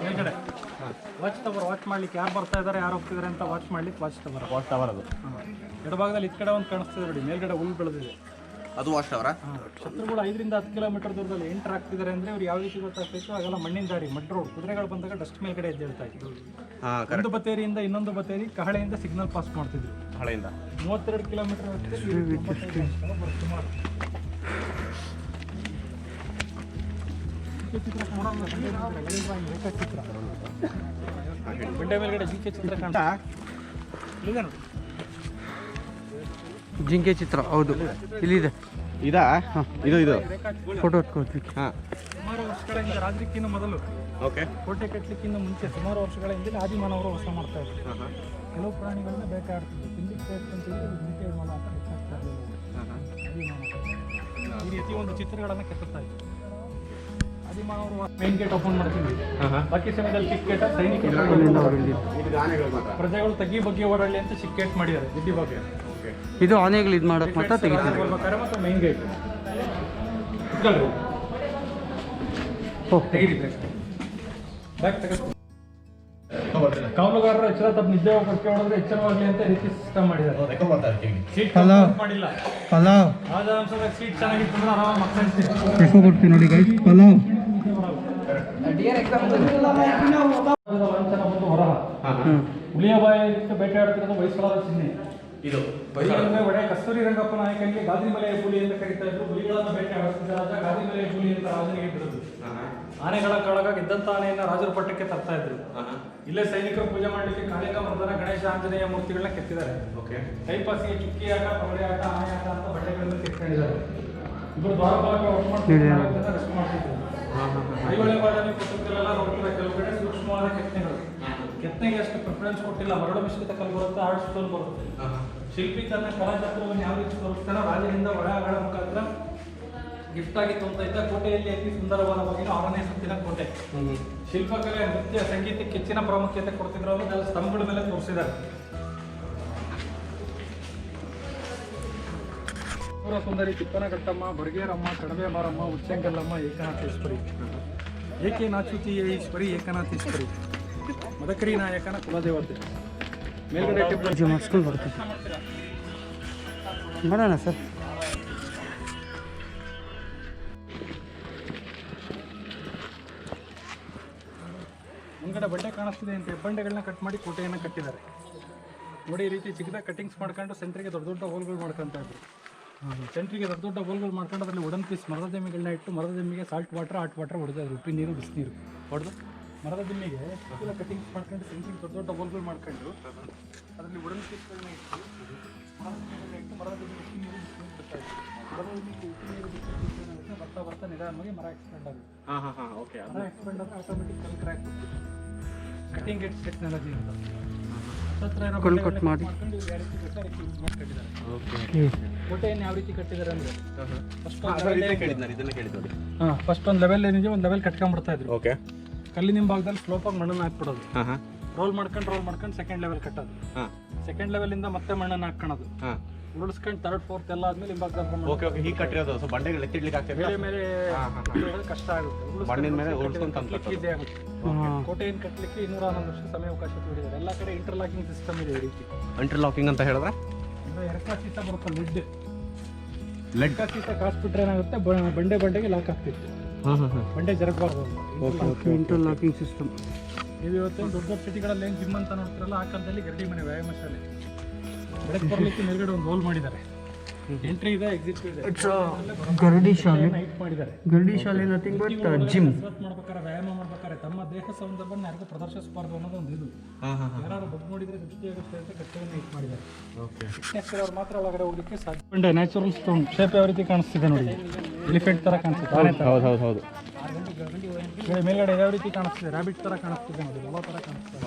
ಮೇಲ್ಗಡೆ watch tower, watch ಮಾಡ್ಲಿಕ್ಕೆ ಯಾರು ಬರ್ತಾ ಇದ್ದಾರೆ, ಯಾರು ಹೋಗ್ತಿದ್ದಾರೆ ಅಂತ watch ಮಾಡ್ಲಿಕ್ಕೆ ವಾಚ್ ಟವರ್ ಅದು. ಎಡಭಾಗದಲ್ಲಿ ಈ ಕಡೆ ಒಂದು ಕಾಣಿಸ್ತಿದೆ ನೋಡಿ, ಮೇಲ್ಗಡೆ ಹುಲ್ಲು ಬೆಳೆದಿದೆ, ಅದು ವಾಚ್ ಟವರ್. ಶತ್ರುಗಳು 5 ರಿಂದ 10 ಕಿಲೋಮೀಟರ್ ದೂರದಲ್ಲಿ ಎಂಟರ್ ಆಗ್ತಿದ್ದಾರೆ ಅಂದ್ರೆ ಇವ್ರು ಯಾವ ರೀತಿ ಗೊತ್ತಾಗ್ತಿತ್ತು, ಆಗೆಲ್ಲ ಮಣ್ಣಿನ ದಾರಿ, ಮಡ್ ರೋಡ್. ಕುದುರೆಗಳು ಬಂದಾಗ ಡಸ್ಟ್ ಮೇಲ್ಗಡೆ ಎದ್ದೇಳ್ತಾ ಇತ್ತು. ಒಂದು ಬತ್ತೇರಿಯಿಂದ ಇನ್ನೊಂದು ಬತ್ತೇರಿ ಕಹಳೆಯಿಂದ ಸಿಗ್ನಲ್ ಪಾಸ್ ಮಾಡ್ತಿದ್ರು. ಹಳೆಯಿಂದ 32 ಕಿಲೋಮೀಟರ್ ರೇಖಾಚಿತ್ರ. ಬಂಡೆ ಮೇಲ್ಗಡೆ ಜಿಂಕೆ ಚಿತ್ರ ಕಾಣ್ತಾ ಇದೆ ನೋಡಿ. ಜಿಂಕೆ ಚಿತ್ರ ಹೌದು, ಇಲ್ಲಿದೆ. ಇದಾ? ಇದು ಫೋಟೋ ಹೊತ್ಕೊಳ್ತೀವಿ. ಹಾಂ, ಸುಮಾರು ವರ್ಷಗಳ ಹಿಂದೆ, ರಾಜರಿಕ್ಕಿಂತ ಮೊದಲು, ಓಕೆ, ಕೋಟೆ ಕಟ್ಟಲಿಕ್ಕಿಂತ ಮುಂಚೆ ಸುಮಾರು ವರ್ಷಗಳ ಹಿಂದೆ ಆದಿಮಾನವರು ವಾಸ ಮಾಡ್ತಾ ಇದ್ರು. ಕೆಲವು ಪ್ರಾಣಿಗಳನ್ನ ಬೇಟೆಯಾಡ್ತಿದ್ರು. ತಿಂದಿಗೆ ಬೇಕಂತಿದ್ರೆ ಜಿಂಕೆ ಮಾನ ಅಂತ ಹೆಚ್ಚಾಗ್ತಾ ಇರಲಿಲ್ಲ. ಈ ರೀತಿ ಒಂದು ಚಿತ್ರಗಳನ್ನು ಕೆತ್ತುತ್ತಾ ಇದ್ರು. ಆದಿಮಾನವರು ಮೇನ್ ಗೇಟ್ ಓಪನ್ ಮಾಡ್ತಿದ್ವಿ. ಬಾಕಿ ಸಮಯದಲ್ಲಿ ಚಿಕ್ಕ ಗೇಟ್ ಸೈನಿಕರು ಪ್ರಜೆಗಳು ತಗ್ಗಿ ಬಗ್ಗೆ ಓಡಾಡಲಿ ಅಂತ ಚಿಕ್ಕ ಗೇಟ್ ಮಾಡಿದ್ದಾರೆ ದಿಡ್ಡಿ ಬಗ್ಗೆ. ಇದು ಆನೆಗಳು ಇದು ಮಾಡೋಕೆ ಮಾತ್ರ ತೆಗಿತೀವಿ. ಮತ್ತು ಮೇನ್ ಗೇಟ್ ತೆಗಿರಿ. ಕಾವಲುಗಾರರು ಎಚ್ಚರ ತಪ್ಪು ನಿದ್ದೆ ಹೋಗೋಕ್ಕೆ ಹೊಡೆದ್ರೆ ಎಚ್ಚರವಾಗಲಿ ಅಂತ ರೀತಿ ಸಿಸ್ಟಮ್ ಮಾಡಿದ್ದಾರೆ. ಸೀಟ್ ಮಾಡಿಲ್ಲ. ಪಲಾವ್ ಆದ ಅಂಶದಾಗ ಸೀಟ್ ಚೆನ್ನಾಗಿತ್ತು ಅಂದ್ರೆ ಆರಾಮ ಮಕ್ಕಳು ಬರ್ತೀವಿ ನೋಡಿ ಗೈಸ್. ಪಲಾವ್ ಲಾಂಛನ ಬಂದು ಹೊರಹ. ಹುಲಿಯ ಬಾಯಿಟ್ಟು ಬೇಟೆಯಾಡುತ್ತಿರೋದು ಹೊಯ್ಸಳರ ಚಿಹ್ನೆ. ಇದು ಅಂದ್ರೆ ಒಡೆಯ ಕಸ್ತೂರಿ ರಂಗಪ್ಪ ನಾಯಕನಿಗೆ ಗಾದಿಮಲೆಯ ಹುಲಿ ಅಂತ ಕರೀತಾ ಇದ್ರು. ಹುಲಿಗಳನ್ನು ಬೇಟೆಯಾಡುತ್ತಿದ್ದ ರಾಜ ಗಾದಿಮಲೆಯ ಹುಲಿ ಅಂತ ರಾಜನಿಗೆ ಬಿಡುದು. ಆನೆಗಳ ಕಾಳಗ ಗೆದ್ದಂತ ಆನೆಯನ್ನ ರಾಜರ ಪಟ್ಟಕ್ಕೆ ತರ್ತಾ ಇದ್ರು. ಇಲ್ಲೇ ಸೈನಿಕರು ಪೂಜೆ ಮಾಡಲಿಕ್ಕೆ ಕಾಳಿಕ ಮರ್ದನ ಗಣೇಶ ಆಂಜನೇಯ ಮೂರ್ತಿಗಳನ್ನ ಕೆತ್ತಿದ್ದಾರೆ. ಕೈಪಾಸಿಗೆ ಚುಕ್ಕಿ ಆಟ, ಪಗಡೆ ಆಟ, ಆನೆ ಆಟ ಅಂತ ಬಟ್ಟೆಗಳನ್ನು ಕೆತ್ತಿದ್ದಾರೆ. ಇಬ್ಬರು ದ್ವಾರಪಾಲಕ ಒಟ್ಟು ಮಾಡ್ತಿದ್ರು, ರೆಸ್ಟ್ ಮಾಡ್ತಿದ್ರು. ಐಹೊಳೆ ಬಾಡಲಿ ಪುಸ್ತಕಗಳೆಲ್ಲ ನೋಡ್ತಿದ್ದಾರೆ. ಕೆಲವು ಕಡೆ ಸೂಕ್ಷ್ಮವಾದ ಕೆತ್ತನೆಗಳು. ಕೆತ್ತನೆಗೆ ಅಷ್ಟು ಪ್ರಿಫರೆನ್ಸ್ ಕೊಟ್ಟಿಲ್ಲ. ಮರಳು ಮಿಶ್ರಿತ ಕಲ್ಲು ಬರುತ್ತೆ, ಆರ್ಟ್ ಸ್ಟೋನ್ ಬರುತ್ತೆ. ಶಿಲ್ಪಿ ತನ್ನ ಕಲಾಚಾತ್ರವನ್ನು ಯಾವ ರೀತಿ ತೋರಿಸ್ತಾನೋ ರಾಜನಿಂದ ಒಳಗಳ ಮುಖಾಂತರ ಗಿಫ್ಟ್ ಆಗಿತ್ತು ಅಂತ ಇದ್ದ ಕೋಟೆಯಲ್ಲಿ ಅತಿ ಸುಂದರವಾದ ಬಗೆಯ 6ನೇ ಸುತ್ತಿನ ಕೋಟೆ. ಶಿಲ್ಪಕಲೆ, ನೃತ್ಯ, ಸಂಗೀತಕ್ಕೆ ಹೆಚ್ಚಿನ ಪ್ರಾಮುಖ್ಯತೆ ಕೊಡ್ತಿದ್ರು ಅವರು. ಅದರ ಸ್ತಂಭಗಳ ಮೇಲೆ ತೋರಿಸಿದ್ದಾರೆ. ಸುಂದರಿ, ತಿಪ್ಪನಘಟ್ಟಮ್ಮ, ಬರ್ಗೇರಮ್ಮ, ಕಡವೆ ಮಾರಮ್ಮ, ಉಚ್ಚಂಗಲ್ಲಮ್ಮ, ಏಕನಾಥೇಶ್ವರಿ. ಏಕೆ ನಾಚುತಿಯೇ ಈಶ್ವರಿ, ಏಕನಾಥೇಶ್ವರಿ ಮದಕರಿ ನಾಯಕನ ಕುಲದೇವತೆ. ಮೇಲ್ಗಡೆ ಪೂಜೆ ಮಾಡಿಸ್ಕೊಂಡು ಬರ್ತೀವಿ. ಮಾಡೋಣ ಸರ್. ಮುಂಗಡೆ ಬಂಡೆ ಕಾಣಿಸ್ತಿದೆ ಅಂತ ಹೆಬ್ಬಂಡೆಗಳನ್ನ ಕಟ್ ಮಾಡಿ ಕೋಟೆಯನ್ನು ಕಟ್ಟಿದ್ದಾರೆ. ನೋಡಿ, ಈ ರೀತಿ ಚಿಕ್ಕದಾಗಿ ಕಟಿಂಗ್ಸ್ ಮಾಡ್ಕೊಂಡು ಸೆಂಟ್ರಿಗೆ ದೊಡ್ಡ ದೊಡ್ಡ ಹೋಲ್ಗಳು ಮಾಡ್ಕೊತ ಇದ್ರು. ಸೆಂಟ್ರಿಗೆ ದೊಡ್ಡ ದೊಡ್ಡ ಹೋಲ್ಗಳು ಮಾಡ್ಕೊಂಡು ಅದರಲ್ಲಿ ವುಡನ್ ಪೀಸ್ ಮರದ ಜಮ್ಮಿಗಳನ್ನ ಇಟ್ಟು ಮರದ ಜಮ್ಮಿಗೆ ಸಾಲ್ಟ್ ವಾಟರ್, ಹಾಟ್ ವಾಟರ್ ಹೊಡೆದಿದ್ರು. ಉಪ್ಪಿನ ನೀರು, ಬಿಸಿನೀರು ಹೊಡೆದು ಮರದ ಜಮ್ಮಿಗೆ ಕಟಿಂಗ್ಸ್ ಮಾಡ್ಕೊಂಡು ಸೆಂಟ್ರಿಗೆ ದೊಡ್ಡ ದೊಡ್ಡ ಹೋಲ್ಗಳು ಮಾಡ್ಕೊಂಡು ಅದರಲ್ಲಿ ವುಡನ್ ಪೀಸ್ಗಳನ್ನ ಇಟ್ಟು ಮರದ ಜಮ್ಮಿಗೆ ಉಪ್ಪಿನ ನೀರು, ಬಿಸಿನೀರು ಬಿಡ್ತಾ ಇದ್ರು. ಮರದ ಜಮ್ಮಿಗೆ ಉಪ್ಪಿನ ನೀರು, ಬಿಸಿನೀರು ಬರ್ತಾ ಬರ್ತಾ ನಿಧಾನವಾಗಿ ಮರ ಎಕ್ಸ್ಪೆಂಡ್ ಆಗುತ್ತೆ. ಮರ ಎಕ್ಸ್ಪೆಂಡ್ ಆದರೆ ಆಟೋಮೆಟಿಕ್ ಕಲ್ ಕ್ರ್ಯಾಕ್ ಹೋಗ್ತದೆ. ಕಟಿಂಗ್ ಎಡ್ಜ್ ಟೆಕ್ನಾಲಜಿ ಅಂತ ಕಲ್ಲು ಕಟ್ ಮಾಡಿ ಕೋಟೆಯನ್ನು ಯಾವ ರೀತಿ ಕಟ್ಟಿದ್ದಾರೆ ಅಂದರೆ ಫಸ್ಟ್ ಒಂದು ಲೆವೆಲ್ ಏನಿದೆ, ಒಂದು ಲೆವೆಲ್ ಕಟ್ಕೊಂಡ್ಬಿಡ್ತಾ ಇದ್ರು. ಓಕೆ. ಕಲ್ಲಿನ ಭಾಗದಲ್ಲಿ ಸ್ಲೋಪಾಗಿ ಮಣ್ಣನ್ನು ಹಾಕ್ಬಿಡೋದು. ರೋಲ್ ಮಾಡ್ಕೊಂಡು ಸೆಕೆಂಡ್ ಲೆವೆಲ್ ಕಟ್ಟೋದು. ಸೆಕೆಂಡ್ ಲೆವೆಲಿಂದ ಮತ್ತೆ ಮಣ್ಣನ್ನು ಹಾಕ್ಕೊಳ್ಳೋದು. ಉರುಳಿಸ್ಕೊಂಡು ಥರ್ಡ್ ಫೋರ್ತ್ ಎಲ್ಲ ಆದ್ಮೇಲೆ ಓಕೆ ಓಕೆ ಹೀಗೆ ಕಟ್ಟಿರೋದು. ಸೊ ಬಂಡೆಗಳು ಎತ್ತಿಡ್ಲಿಕ್ಕೆ ಆಗ್ತದೆ, ಮೇಲೆ ಮೇಲೆ ಕಷ್ಟ ಆಗುತ್ತೆ. ಮಣ್ಣಿನ ಮೇಲೆ ಉರುಳಿಸ್ಕೊಂಡು ಈಸಿ ಆಗುತ್ತೆ. ಕೋಟೆಯನ್ನು ಕಟ್ಟಲಿಕ್ಕೆ 211 ವರ್ಷ ಸಮಯಾವಕಾಶ ಕೊಟ್ಟಿದ್ದಾರೆ. ಎಲ್ಲ ಕಡೆ ಇಂಟರ್ಲಾಕಿಂಗ್ ಸಿಸ್ಟಮ್ ಇದೆ. ಈ ರೀತಿ ಇಂಟರ್ಲಾಕಿಂಗ್ ಅಂತ ಹೇಳಿದ್ರೆ ಎರಕ ಸೀಸ ಬರುತ್ತೆ, ಲೆಡ್ ಸೀಸ ಕಾಸ್ಬಿಟ್ರೆ ಏನಾಗುತ್ತೆ, ಬಂಡೆಗೆ ಲಾಕ್ ಆಗ್ತಿತ್ತು. ಬಂಡೆ ಜರಗಬಾರ್ದು. Interlocking system. ನೀವು ಇವತ್ತು ದೊಡ್ಡ ದೊಡ್ಡ ಸಿಟಿಗಳಲ್ಲಿ ಏನು ಜಿಮ್ ಅಂತ ನೋಡ್ತಿರಲ್ಲ, ಆ ಕಾಲದಲ್ಲಿ ಗರಡಿ ಮನೆ, ವ್ಯಾಯಾಮ ಶಾಲೆ. ಬೆಳಗ್ಗೆ ಬರಲಿಕ್ಕೆ ಮೇಲ್ಗಡೆ ಒಂದು ಹೋಲ್ ಮಾಡಿದ್ದಾರೆ. ಎಂಟ್ರಿ ಇದೆ, ಎಕ್ಸಿಟ್ ಇದೆ. ಗರಡಿ ಶಾಲೆ. ನೈಟ್ ಮಾಡಿದ್ದಾರೆ. ಗರಡಿ ಶಾಲೆ ನಥಿಂಗ್ ಬಟ್ ಜಿಮ್. ಮಾಡ್ಬೇಕಾರೆ, ವ್ಯಾಯಾಮ ಮಾಡ್ಬೇಕಾರೆ ತಮ್ಮ ದೇಹ ಸೌಂದರ್ಯವನ್ನು ಯಾರಿಗೂ ಪ್ರದರ್ಶಿಸಬಾರ್ದು ಅನ್ನೋದು ಒಂದು ಇದು. ಯಾರಾದ್ರೂ ಬಗ್ ನೋಡಿದ್ರೆ ದೃಷ್ಟಿ ಆಗುತ್ತೆ ಅಂತ ಗಟ್ಟಿಯನ್ನು ನೈಟ್ ಮಾಡಿದ್ದಾರೆ. ಫಿಟ್ನೆಸ್ ಇರೋರು ಮಾತ್ರ ಒಳಗಡೆ ಹೋಗ್ಲಿಕ್ಕೆ ಸಾಧ್ಯ. ಬಂಡೆ ನ್ಯಾಚುರಲ್ ಸ್ಟೋನ್ ಶೇಪ್ ಯಾವ ರೀತಿ ಕಾಣಿಸ್ತಿದೆ ನೋಡಿ, ಎಲಿಫೆಂಟ್ ತರ ಕಾಣಿಸುತ್ತೆ. ಹೌದು. ಮೇಲ್ಗಡೆ ಯಾವ ರೀತಿ ಕಾಣಿಸ್ತಿದೆ, ರ್ಯಾಬಿಟ್ ತರ ಕಾಣಿಸ್ತಿದೆ ನೋಡಿ, ಎಲ್ಲ ತರ ಕಾಣಿಸ್ತಿದೆ.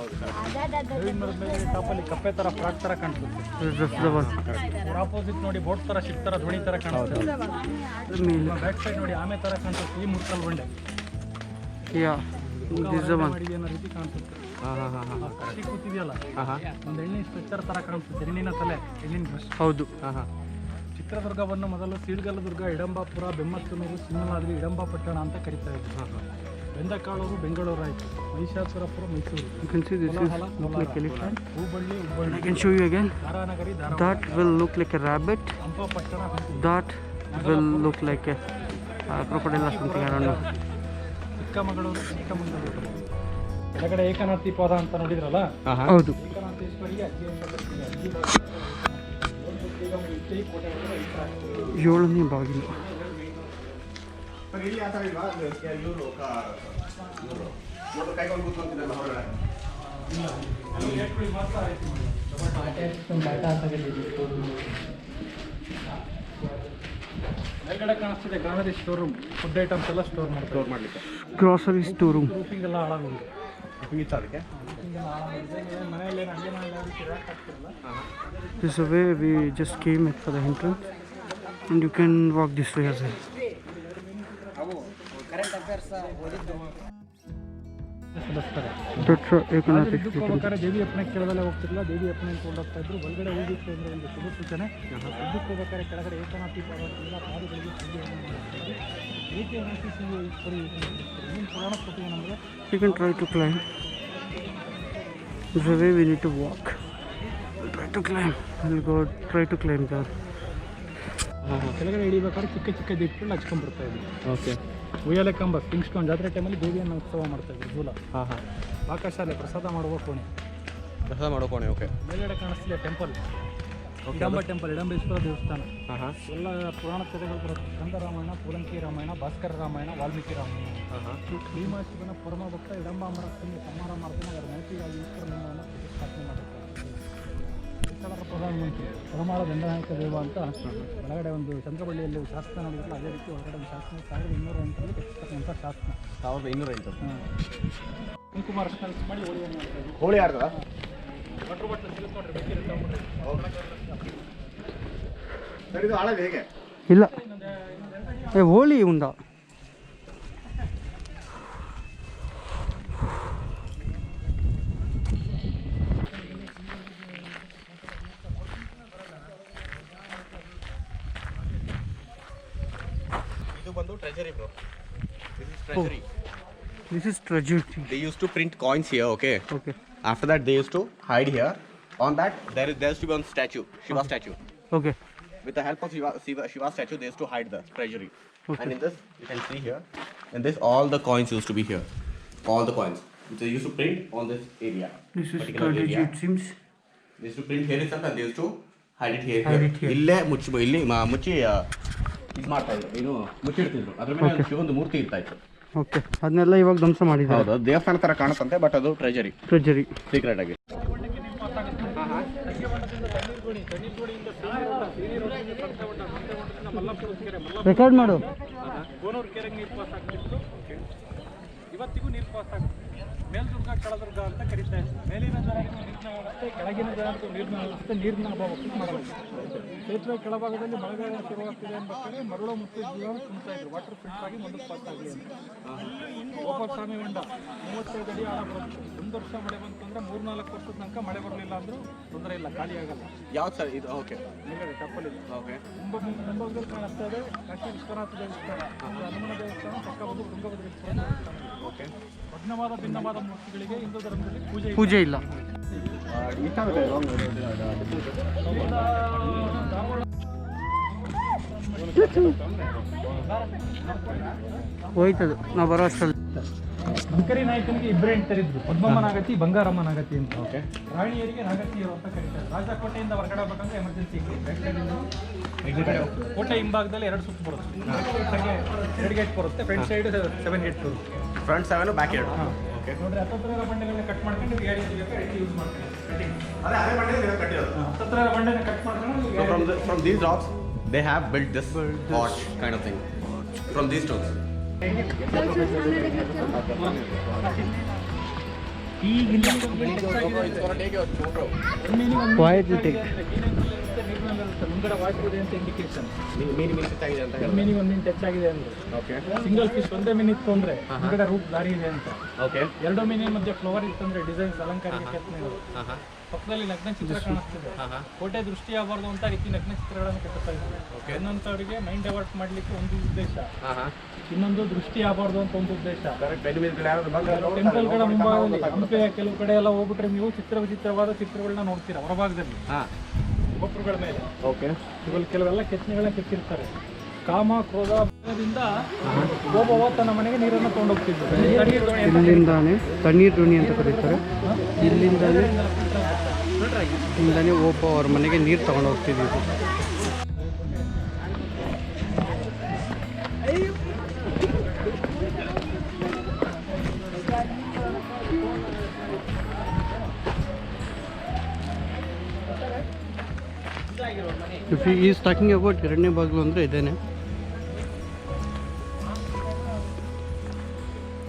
ಟಾಪಲ್ಲಿ ಕಪ್ಪೆ ತರ, ಫ್ರಾಕ್ ತರ ಕಾಣಿಸುತ್ತೆ. ಆಪೋಸಿಟ್ ನೋಡಿ, ಬೋಟ್ ತರ, ಶಿಪ್ ತರ, ಧ್ವನಿ ತರ ಕಾಣಿಸ್ತಿದೆ. ಬ್ಯಾಕ್ ಸೈಡ್ ನೋಡಿ, ಆಮೆ ತರ ಕಾಣಿಸುತ್ತೆ. ಈ ಮುರ್ಕಲ್ ಬಂಡೆ ಮಾಡಿದೆ ಅನ್ನೋ ರೀತಿ ಕಾಣಿಸುತ್ತೆ. ಕಟ್ಟಿ ಕೂತಿದೆಯಲ್ಲ, ಒಂದು ಹೆಣ್ಣಿನ ಸ್ಟ್ರೆಚ್ಚರ್ ತರ ಕಾಣಿಸುತ್ತೆ. ಹೆಣ್ಣಿನ ತಲೆ, ಹೆಣ್ಣಿನ ಬ್ರಷ್. ಹೌದು. ಚಿತ್ರದುರ್ಗವನ್ನು ಮೊದಲು ಸೀಳ್ಗಲ್ಲದುರ್ಗ, ಇಡಂಬಾಪುರ, ಬೆಮ್ಮತ್ತನೂರು, ಸಿಂಹನಾದ್ರಿ, ಇಡಂಬಪಟ್ಟಣ ಅಂತ ಕರೀತಾ ಇದ್ರು. ಬೆಂದಕಾಳೂರು ಬೆಂಗಳೂರು ಆಯಿತು. ಮಹಿಷಾಸುರಪುರ Mysuru. You can see this is look like elephant. ಹೂಬಳ್ಳಿ Hubballi. I can show you again. ಧಾರಾನಗರಿ That will look like a rabbit. Hampapattana That will look like a crocodile or something. I don't know. Chikkamagaluru Chikkamagaluru. ಕೆಳಗಡೆ ಏಕನಾಥಿ ಪಾದ ಅಂತ ನೋಡಿದ್ರಲ್ಲ, ಹೌದು. ಏಕನಾಥೇಶ್ವರಿಗೆ ಅಜ್ಜಿ ಅಂತ ಬರ್ತಿದೆ. ಅಜ್ಜಿ 7ನೇ ಬಾಗಿಲು. ಇಲ್ಲಿ ಆ ಥರ ಇಲ್ವಾ, ಇವರು ಕೈಗೊಂಡು ಕೂತ್ಕೊಂತಿದ್ದಲ್ಲ ಹೊರಗಡೆ. ಮೇಲ್ಗಡೆ ಕಾಣಿಸ್ತಿದೆ ಗ್ರಾನರಿ ಸ್ಟೋರ್ ರೂಮ್. ಫುಡ್ ಐಟಮ್ಸ್ ಎಲ್ಲ ಸ್ಟೋರ್ ಮಾಡಲಿಕ್ಕೆ. Grocery store room. ರೂಪಿಂಗ್ ಎಲ್ಲ ಹಾಳಾಗೋಗಿದೆ. ಅದಕ್ಕೆ ಮನೆಯಲ್ಲಿ ಅಡುಗೆ ಮನೆಯಲ್ಲಿ ಯಾವ ರೀತಿ rack ಆಗ್ತಿರಲ್ಲ. This is the way we just came at for the entrance, and you can walk this way as well. That's Ekanath ಇದಕ್ಕೆ ಹೋಗ್ಬೇಕಾದ್ರೆ ದೇವಿ ಅಪ್ಪಣೆ ಕೆಳಗಡೆ ಹೋಗ್ತಿರಲಿಲ್ಲ, ದೇವಿ ಅಪ್ಪಣೆ ಅಂತ ಹೋಗ್ತಾ ಇದ್ರು. ಒಳಗಡೆ ಹೋಗಿತ್ತು ಅಂದರೆ ಒಂದು ಶುಭ ಸೂಚನೆ. ಇದಕ್ಕೆ ಹೋಗ್ಬೇಕಾದ್ರೆ ಕೆಳಗಡೆ ಏಕನಾಥಿ ಪಾರ್ವತಿಯಿಂದ ಪಾದಗಳಿಗೆ ಏನು ಪುರಾಣ ಕೊಟ್ಟಿದೆ ನಮಗೆ. You can try to climb. This is the way we need to walk. We'll try to climb. We'll go try to climb there. ಕೆಳಗಡೆ ಇಳಿಬೇಕಾದ್ರೆ ಚಿಕ್ಕ ಚಿಕ್ಕ ದಿಟ್ಟುಗಳು ಹಚ್ಕೊಂಡ್ಬರ್ತಾ ಇದ್ವಿ. ಓಕೆ. ಉಯ್ಯಾಲೆ ಕಂಬ, ಕಿಂಗ್ಸ್ಟೋನ್ ಜಾತ್ರೆ ಟೈಮಲ್ಲಿ ದೇವಿಯನ್ನು ಉತ್ಸವ ಮಾಡ್ತಾಯಿದ್ರು. ಜೂಲ ಪಾಕಶಾಲೆ, ಪ್ರಸಾದ ಮಾಡುವ ಕೋಣೆ, ಪ್ರಸಾದ ಮಾಡೋ ಕೋಣೆ. ಓಕೆ. ಮೇಲ್ಗಡೆ ಕಾಣಿಸ್ತಿದೆ ಟೆಂಪಲ್, ಇಡಂಬ ಟೆಂಪಲ್, ಇಡಂಬೇಶ್ವರ ದೇವಸ್ಥಾನ. ಎಲ್ಲ ಪುರಾಣ ಕಥೆಗಳು ಬರುತ್ತೆ. ಕಂದ ರಾಮಾಯಣ, ಪೂಲಂಕಿ ರಾಮಾಯಣ, ಭಾಸ್ಕರ ರಾಮಾಯಣ, ವಾಲ್ಮೀಕಿ ರಾಮಾಯಣ. ಭೀಮಾಶಿವನ ಪರಮ ಭಕ್ತ ಇಡಂಬಾಮರ ಸಂಹಾರ ಮಾಡ್ತಾನೆ. ಅದರ ನೈತಿಗಾಗಿ ಈಶ್ವರಲಿಂಗವನ್ನು ಪ್ರತಿಷ್ಠಾಪನೆ ಮಾಡುತ್ತಾರೆ. ಪ್ರಧಾನಮಂತ್ರಿ ಪರಮಾಳ ದಂಡನಾಯಕ ದೇವ ಅಂತ ಒಳಗಡೆ ಒಂದು ಚಂದ್ರಬಳ್ಳಿಯಲ್ಲಿ ಶಾಸನ ನಡೆಯುತ್ತೆ. ಅದೇ ರೀತಿ ಹೊರಗಡೆ ಒಂದು ಶಾಸನ 1208ರಲ್ಲಿ ಪ್ರತಿಷ್ಠಾಪನೆ ಶಾಸನ. 1208. ಕುಂಕುಮ ಅರಿಶಿನ ಮಾಡಿ ಹೋಳಿಯನ್ನು ಮಾಡ್ತಾರೆ. ಹೋಳಿ ಆಡ್ತದ ವಾಟರ್ ಬಾಟಲ್ ಸಿಗುತ್ತೆ ನೋಡ್ರಿ, ಬೇಕಿರುತ್ತೆ ಸರ್ ಇದು ಆಳೋದು ಹೇಗೆ? ಇಲ್ಲ ಹೋಳಿ ಉಂಡ ಇದು ಬಂದು treasury bro. This is treasury. This is treasury. They used to print coins here, okay? Okay After that they used to hide here. On that there used to be one statue, Shiva statue. Okay With the help of Shiva statue, they used to hide the treasury. Okay. And in this, you can see here, in this all the coins used to be here. All the coins. They used to print on this area. This is particular treasury area. It Sims. They used to print here itself and they used to hide it here. Hide it here. ಇಲ್ಲೇ ಮುಚ್ಚಿ ಇದು ಮಾಡ್ತಾ ಇದ್ರು, ಏನು ಮುಚ್ಚಿಡ್ತಿದ್ರು. ಅದ್ರ ಮೇಲೆ ಒಂದು ಶಿವೊಂದು ಮೂರ್ತಿ ಇರ್ತಾ ಇತ್ತು. ಓಕೆ ಅದನ್ನೆಲ್ಲ ಇವಾಗ ಧ್ವಂಸ ಮಾಡಿದ್ದಾರೆ. ಹೌದು, ಅದು ದೇವಸ್ಥಾನ ಥರ ಕಾಣುತ್ತಂತೆ, ಬಟ್ ಅದು ಟ್ರೆಜರಿ, ಟ್ರೆಜರಿ. ಸೀಕ್ರೆಟ್ ಆಗಿ. ರೆಕಾರ್ಡ್ ಮಾಡು. ಗೋನೂರು ಕೆರೆಗೆ ನೀರು ಪಾಸ್ ಆಗ್ತಿತ್ತು, ಇವತ್ತಿಗೂ ನೀರು ಪಾಸ್ ಆಗುತ್ತೆ. ಮೇಲ್ದುರ್ಗ ಕೆಳದುರ್ಗ ಅಂತ ಕರೀತಾರೆ. ಮೇಲಿನ ಜನರಿಗೂ ನೀರಿನ ವ್ಯವಸ್ಥೆ, ಕೆಳಗಿನ ಜನರಿಗೂ ನೀರಿನ ವ್ಯವಸ್ಥೆ, ನೀರಿನ ಅಭಾವ ಮಾಡಲಾಗಿದೆ. ಸೇತುವೆ ಕೆಳಭಾಗದಲ್ಲಿ ಮಳೆಗಾಲ ಶುರುವಾಗ್ತಿದೆ ಅನ್ಬೇಕಾದ್ರೆ ಮರಳು ಮತ್ತು ಜೀವ ತುಂಬ್ತಾ ಇದ್ರು, ವಾಟರ್ ಫಿಲ್ಟರ್ ಆಗಿ ಮುಂದಕ್ಕೆ ಪಾಸ್ ಆಗಲಿ ಅಂತ. ಗೋಪಾಲಸ್ವಾಮಿ ಹೊಂಡ 35 ಅಡಿ ಆಳ ಬರುತ್ತೆ. ಒಂದು ವರ್ಷ ಮಳೆ ಬಂತು ಅಂದರೆ 3-4 ವರ್ಷದ ತನಕ ಮಳೆ ಬರಲಿಲ್ಲ ಅಂದರೂ ತೊಂದರೆ ಇಲ್ಲ, ಖಾಲಿ ಆಗಲ್ಲ. ಯಾವ್ದು ಸರ್ ಇದು? ಓಕೆ ಮೇಲ್ಗಡೆ ಟಪ್ಪಲ್ಲಿ ಓಕೆ ಮುಂಭಾಗದಲ್ಲಿ ಕಾಣಿಸ್ತಾ ಇದೆ ಕಾಶಿ ವಿಶ್ವನಾಥ ದೇವಸ್ಥಾನ, ಹನುಮನ ದೇವಸ್ಥಾನ, ಪಕ್ಕ ಬಂದು ತುಂಗಭದ್ರೇಶ್ವರ ದೇವಸ್ಥಾನ. ಓಕೆ. ಭಗ್ನವಾದ ಭಿನ್ನವಾದ ಮೂರ್ತಿಗಳಿಗೆ ಹಿಂದೂ ಧರ್ಮದಲ್ಲಿ ಪೂಜೆ ಇಲ್ಲ. ಹೋಯ್ತದು ನಾವು ಬರೋ ಅಷ್ಟರಲ್ಲಿ. ಅಂಕರಿ ನಾಯಕನಿಗೆ 2 ಹೆಂಡತಿರಿದ್ರು, ಪದ್ಮಮ್ಮ ನಾಗತಿ, ಬಂಗಾರಮ್ಮ ನಾಗತಿ ಅಂತ. ಓಕೆ. ರಾಣಿಯರಿಗೆ ನಾಗತಿಯರು ಅಂತ ಕರೀತಾರೆ. ರಾಜಕೋಟೆಯಿಂದ ಹೊರಗಡೆ ಬೇಕಂದ್ರೆ ಎಮರ್ಜೆನ್ಸಿ ಕೋಟೆ ಹಿಂಭಾಗದಲ್ಲಿ 2 ಸುತ್ತು ಬರುತ್ತೆ. 2 ಗೇಟ್ ಬರುತ್ತೆ, ಫ್ರಂಟ್ ಸೈಡ್ 7 ಗೇಟ್ ಬರುತ್ತೆ. Front 7 back 2. ಓಕೆ. ನೋಡ್ರಿ, ಹತ್ತತ್ರ ಬಂಡೆಗಳನ್ನ ಕಟ್ ಮಾಡ್ಕೊಂಡು ಗಾಡಿ ಯೂಸ್ ಮಾಡ್ತೀವಿ. ಅದೇ ಬಂಡೆ ಕಟ್ಟಿರೋದು. ಹತ್ತತ್ರ ಬಂಡೆನ ಕಟ್ ಮಾಡ್ಕೊಂಡು From these rocks, they have built this arch kind of thing. From these stones. ಈಗಿಲ್ಲ Quietly take. ಮುಂಗಡ ವಾಯ್ತಿದೆ ಅಂತ ಇಂಡಿಕೇಶನ್. ಮೀನು ಹೆಚ್ಚಾಗಿದೆ ಅಂತ ಹೇಳಿ. ಮೀನಿಗೆ 1 ಮಿನಿಟ್ ಹೆಚ್ಚಾಗಿದೆ ಅಂದ್ರೆ. ಓಕೆ. ಸಿಂಗಲ್ ಫಿಶ್ ಒಂದೇ ಮೀನು ಇತ್ತು ಅಂದ್ರೆ ಮುಂಗಡ ರೂಟ್ ದಾರಿ ಇದೆ ಅಂತ. ಓಕೆ. 2 ಮೀನಿನ ಮಧ್ಯೆ ಫ್ಲವರ್ ಇತ್ತು ಅಂದ್ರೆ ಡಿಸೈನ್ಸ್, ಅಲಂಕಾರಿಕ ಕೆತ್ತನೆಗಳು. ಪಕ್ಕದಲ್ಲಿ ನಗ್ನ ಚಿತ್ರ ಕಾಣಿಸ್ತಿದೆ. ಕೋಟೆ ದೃಷ್ಟಿ ಆಗಬಾರ್ದು ಅಂತ ರೀತಿ ನಗ್ನ ಚಿತ್ರಗಳನ್ನು ಕೆತ್ತಾ ಇದ್ದಾರೆ. ಇನ್ನೊಂಥವರಿಗೆ ಮೈಂಡ್ ಡೈವರ್ಟ್ ಮಾಡ್ಲಿಕ್ಕೆ ಒಂದು ಉದ್ದೇಶ, ಇನ್ನೊಂದು ದೃಷ್ಟಿ ಆಗಬಾರ್ದು ಅಂತ ಒಂದು ಉದ್ದೇಶ. ಟೆಂಪಲ್ಗಳ ಮುಂಭಾಗದಲ್ಲಿ ಹಂಪೆಯ ಕೆಲವು ಕಡೆ ಎಲ್ಲ ಹೋಗ್ಬಿಟ್ರೆ ನೀವು ವಿಚಿತ್ರವಾದ ಚಿತ್ರಗಳನ್ನ ನೋಡ್ತೀರಾ ಹೊರಭಾಗದಲ್ಲಿ ಗೋಪುರಗಳ ಮೇಲೆ. ಓಕೆ. ಇವಾಗ ಕೆಲವೆಲ್ಲ ಕೆತ್ತನೆಗಳನ್ನ ಕೆತ್ತಿರ್ತಾರೆ. ಕಾಮ ಕ್ರೋಧದಿಂದ ಒಬ್ಬವ ತನ್ನ ಮನೆಗೆ ನೀರನ್ನು ತಗೊಂಡೋಗ್ತಿದ್ರು. ಇಲ್ಲಿಂದಾನೆ ತಣ್ಣೀರು ದೋಣಿ ಅಂತ ಕರೀತಾರೆ. ಇಲ್ಲಿಂದಾನೆ ಒಬ್ಬ ಅವ್ರ ಮನೆಗೆ ನೀರು ತಗೊಂಡು ಹೋಗ್ತಿದ್ದೀವಿ. If he is talking about ಎರಡನೇ ಬಾಗಿಲು ಅಂದರೆ ಇದೇನೆ.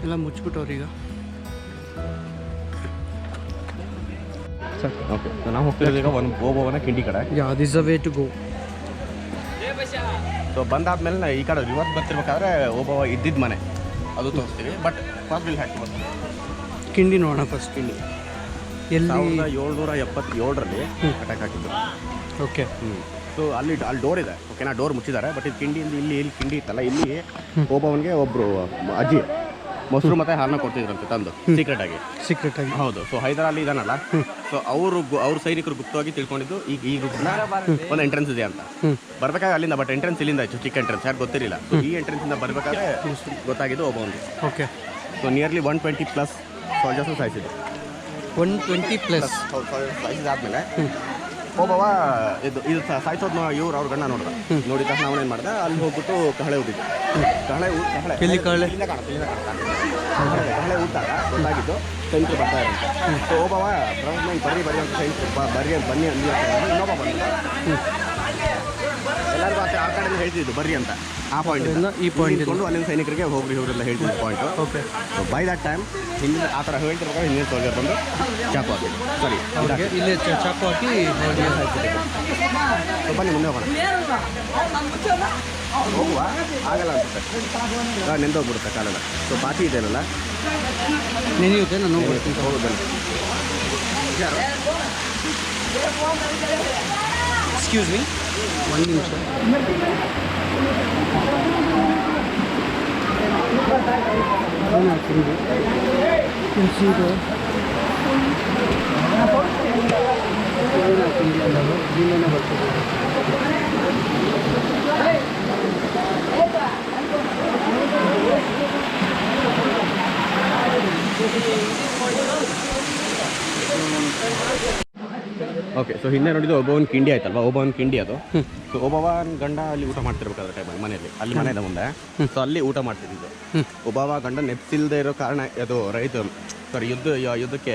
ಎಲ್ಲ ಮುಚ್ಚಿಬಿಟ್ಟವ್ರು ಈಗ. ಓಕೆ. ನಾವು ಹೋಗ್ತಿರೋದು ಈಗ ಓಬವ್ವನ ಕಿಂಡಿ ಕಡೆ. Yeah this a way to go. So ಬಂದಾದ್ಮೇಲೆ ಈ ಕಡೆ ರಿವರ್ಸ್ ಬರ್ತಿರ್ಬೇಕಾದ್ರೆ ಓಬವ್ವ ಇದ್ದಿದ್ದ ಮನೆ ಅದು ತೋರಿಸ್ತೀವಿ. But first will had to ಬರ್ತೀವಿ ಕಿಂಡಿ ನೋಡೋಣ ಫಸ್ಟ್. ಕಿಂಡಿ ಎಲ್ಲಿ? 1777ರಲ್ಲಿ ಅಟ್ಯಾಕ್ ಹಾಕಿದ್ರು. ಓಕೆ. ಸೊ ಅಲ್ಲಿ ಡೋರ್ ಇದೆ. ಓಕೆನಾ, ಡೋರ್ ಮುಚ್ಚಿದ್ದಾರೆ. ಬಟ್ ಇದು ಕಿಂಡಿಯಿಂದ ಇಲ್ಲಿ ಕಿಂಡಿ ಇತ್ತಲ್ಲ, ಇಲ್ಲಿ ಓಬವ್ವನಿಗೆ ಒಬ್ಬರು ಅಜ್ಜಿ ಮೊಸರು ಮತ್ತೆ ಹಾಲನ್ನ ಕೊಡ್ತಿದ್ರಂತೆ ತಂದು ಸೀಕ್ರೆಟ್ ಆಗಿ. ಹೌದು. ಸೊ ಹೈದರ್ ಅಲಿ ಇದಾನಲ್ಲ, ಸೊ ಅವ್ರ ಸೈನಿಕರು ಗುಪ್ತವಾಗಿ ತಿಳ್ಕೊಂಡಿದ್ದು ಈ ರೂಟ್ನ ಒಂದು ಎಂಟ್ರೆನ್ಸ್ ಇದೆ ಅಂತ. ಬರ್ಬೇಕಾದ್ರೆ ಅಲ್ಲಿಂದ, ಬಟ್ ಎಂಟ್ರೆನ್ಸ್ ಇಲ್ಲಿಂದ ಆಯ್ತು, ಚಿಕ್ಕ ಎಂಟ್ರೆನ್ಸ್, ಯಾರು ಗೊತ್ತಿರಲಿಲ್ಲ. ಸೊ ಈ ಎಂಟ್ರೆನ್ಸ್ ಇಂದ ಬರ್ಬೇಕಾದ್ರೆ ಗೊತ್ತಾಗಿದ್ದು ಒಬ್ಬವನಿಗೆ. ಓಕೆ. ಸೊ ನಿಯರ್ಲಿ 120+ ಸೋಲ್ಜರ್ಸು ಸಾಯಿಸಿದ್ರು. 120+. ಹೌದು, ಸಾಯಿಸಿದಾದ್ಮೇಲೆ ಒಬ್ಬವ ಇದು ಸಾಯಿಸೋದ್ನ ಅವ್ರ ಗಂಡ ನೋಡಿದ. ನೋಡಿದ ತಕ್ಷಣ ಅವನೇನು ಮಾಡ್ದ, ಅಲ್ಲಿ ಹೋಗ್ಬಿಟ್ಟು ಕಹಳೆ ಊದಿದ್ದು. ಕಹಳೆ ಇಲ್ಲಿಂದ ಕಾಣುತ್ತೆ. ಕಹಳೆ ಊದ್ದಾಗ ಗೊತ್ತಾಗಿದ್ದು ಸೈನಿಕರು ಬರ್ತಾ ಇರುತ್ತೆ. ಸೊ ಒಬ್ಬವ ಬರ್ರಿ ಅಂತ ಸೈನಿಕರು ಬನ್ನಿ ಅಲ್ಲಿ ಇನ್ನೊಬ್ಬ ಬಂದ ಎಲ್ಲರಿಗೂ ಆ ಕಡೆಯಿಂದ ಹೇಳ್ತಿದ್ದು ಬರ್ರಿ ಅಂತ ಆ ಪಾಯಿಂಟ್ ಈ ಪಾಯಿಂಟ್ ಕೊಂಡು ಅಲ್ಲಿಂದ ಸೈನಿಕರಿಗೆ ಹೋಗ್ರಿ ಇವರೆಲ್ಲ ಹೇಳ್ತಿದ್ದು point. Okay. By that time ಹಿಂದೆ ಆ ಥರ ಹೇಳ್ತಿರ್ಬೇಕಾದ್ರೆ ಹಿಂದಿನ ಸೋಲ್ಜರ್ ಬಂದು ಚಾಕು ಹಾಕಿದ್ದು. ಸರಿ ಇಲ್ಲೇ ಚಾಕು ಹಾಕಿ ಸೊ ಬನ್ನಿ ಮುಂದೆ ಹೋಗೋಣ. ಹೋಗುವ ಆಗಲ್ಲ ಅನ್ಸುತ್ತೆ, ನೆಂದೋಗ್ಬಿಡುತ್ತೆ ಕಾಲೆಲ್ಲ. ಸೊ ಪಾತಿ ಇದೆಯಲ್ಲ ನೆನೆಯುತ್ತೆ, ನಾನು ಹೋಗೋದು ಬನ್ನಿ. ಎಕ್ಸ್ಕ್ಯೂಸ್ ಮೀ, ಒಂದು ನಿಮಿಷ. ಓಕೆ. ಸೊ ಹಿಂದೆ ನೋಡಿದ್ದು ಒಬ್ಬವನ್ ಕಿಂಡಿ ಆಯ್ತಲ್ವಾ, ಒಬ್ಬವನ್ ಕಿಂಡಿ ಅದು. ಸೊ ಒಬ್ಬವನ್ ಗಂಡ ಅಲ್ಲಿ ಊಟ ಮಾಡ್ತಿರ್ಬೇಕಾದ್ರೆ ಟೈಮಲ್ಲಿ ಮನೆಯಲ್ಲಿ, ಅಲ್ಲಿ ಮನೆ ಇದೆ ಮುಂದೆ. ಸೊ ಅಲ್ಲಿ ಊಟ ಮಾಡ್ತಿದ್ದು ಒಬ್ಬವ ಗಂಡ ನೆಪ್ಸಿಲ್ದೇ ಇರೋ ಕಾರಣ ಅದು ಯುದ್ಧಕ್ಕೆ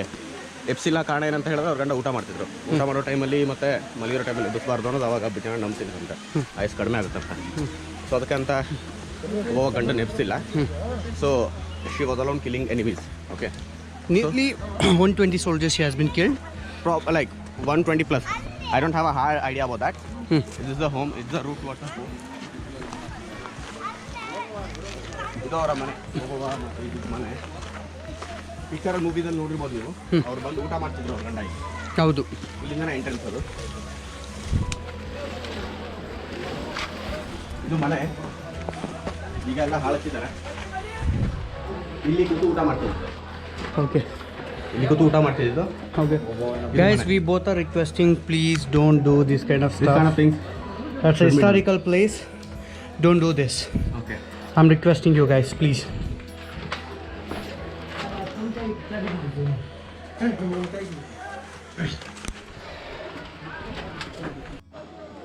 ಎಪ್ಸಿಲ್ಲ ಕಾರಣ ಏನಂತ ಹೇಳಿದ್ರೆ ಅವ್ರ ಗಂಡ ಊಟ ಮಾಡ್ತಿದ್ರು. ಊಟ ಮಾಡೋ ಟೈಮಲ್ಲಿ ಮತ್ತೆ ಮಲಗಿರೋ ಟೈಮಲ್ಲಿ ಎಬ್ಬಿಸ್ಬಾರ್ದು ಅನ್ನೋದು ಅವಾಗ ಜನ ನಂಬ್ತಿದ್ರಂತೆ, ಆಯಸ್ ಕಡಿಮೆ ಆಗುತ್ತಂತ. ಸೊ ಅದಕ್ಕೆ ಅಂತ ಒಬ್ಬ ಗಂಡ ನೆಪ್ಸಿಲ್ಲ. So she was alone killing enemies. Okay. Nearly 120 soldiers he has been killed. Like 120 plus. I don't have a high idea about that. This is the home. It's the route towards the home. ಇದು ಅವರ ಮನೆ, ಇದು ಮನೆ. ಪಿಕ್ಚರಲ್ಲಿ ಮೂವಿದಲ್ಲಿ ನೋಡಿರ್ಬೋದು ನೀವು. ಅವ್ರು ಬಂದು ಊಟ ಮಾಡ್ತಿದ್ರು ಅವ್ರ ಗಂಡ. ಹೌದು, ಇಲ್ಲಿಂದನೇ ಎಂಟ್ರೆನ್ಸ್ ಅದು. ಇದು ಮನೆ ಈಗ ಎಲ್ಲ ಹಾಳಾಕಿದ್ದಾರೆ. ಇಲ್ಲಿ ಕೂತು ಊಟ ಮಾಡ್ತಿದ್ರು. ಓಕೆ. ಇಲ್ಲಿ ಕೂತು ಊಟ ಮಾಡ್ತಿದ್ದು. Okay. Guys, we both are requesting, please don't do this kind of stuff. This kind of things. That's a historical place. Don't do this. Okay. I'm requesting you guys, please.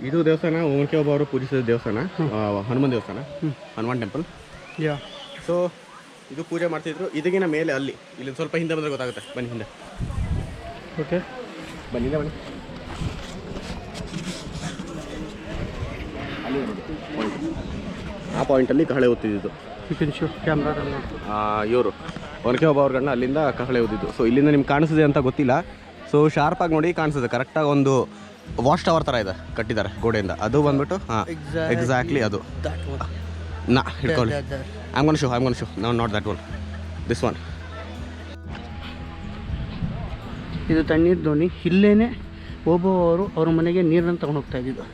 ಇದು ದೇವಸ್ಥಾನ ಓಮಕೆ ಒಬ್ಬ ಅವರು ಪೂಜಿಸಿದ ದೇವಸ್ಥಾನ, ಹನುಮಾನ್ ದೇವಸ್ಥಾನ, Hanuman temple. Yeah. So ಇದು ಪೂಜೆ ಮಾಡ್ತಿದ್ರು. ಇದಕ್ಕಿನ ಮೇಲೆ ಅಲ್ಲಿ ಇಲ್ಲಿ ಸ್ವಲ್ಪ ಹಿಂದೆ ಬಂದರೆ ಗೊತ್ತಾಗುತ್ತೆ. ಬನ್ನಿ ಹಿಂದೆ. Okay. ಬನ್ನಿ ಹಿಂದೆ ಬನ್ನಿ. ಅಲ್ಲಿ ಆ ಪಾಯಿಂಟಲ್ಲಿ ಕಹಳೆ ಓದ್ತಿದ್ದು. You can show camera. ಇವರು ಒನಕೆ ಒಬ್ಬ ಅವ್ರ ಗಂಡ ಅಲ್ಲಿಂದ ಕಹಳೆ ಓದಿದ್ದು. ಸೊ ಇಲ್ಲಿಂದ ನಿಮ್ಗೆ ಕಾಣಿಸಿದೆ ಅಂತ ಗೊತ್ತಿಲ್ಲ. ಸೊ ಶಾರ್ಪಾಗಿ ನೋಡಿ ಕಾಣಿಸುತ್ತೆ. ಕರೆಕ್ಟಾಗಿ ಒಂದು ವಾಚ್ ಟವರ್ ಥರ ಇದೆ ಕಟ್ಟಿದ್ದಾರೆ ಗೋಡೆಯಿಂದ. ಅದು ಬಂದ್ಬಿಟ್ಟು ಹಾಂ ಎಕ್ಸಾಕ್ಟ್ಲಿ ಅದು. ನಾ ಹಿಡ್ಕೊಳ್ಳಿ. I'm going to show. No, not that one. This one. ಇದು ತಣ್ಣೀರು ದೋಣಿ. ಇಲ್ಲೇನೆ ಒಬ್ಬವರು ಅವ್ರ ಮನೆಗೆ ನೀರನ್ನು ತಗೊಂಡು ಹೋಗ್ತಾ ಇದ್ದಿದ್ದು.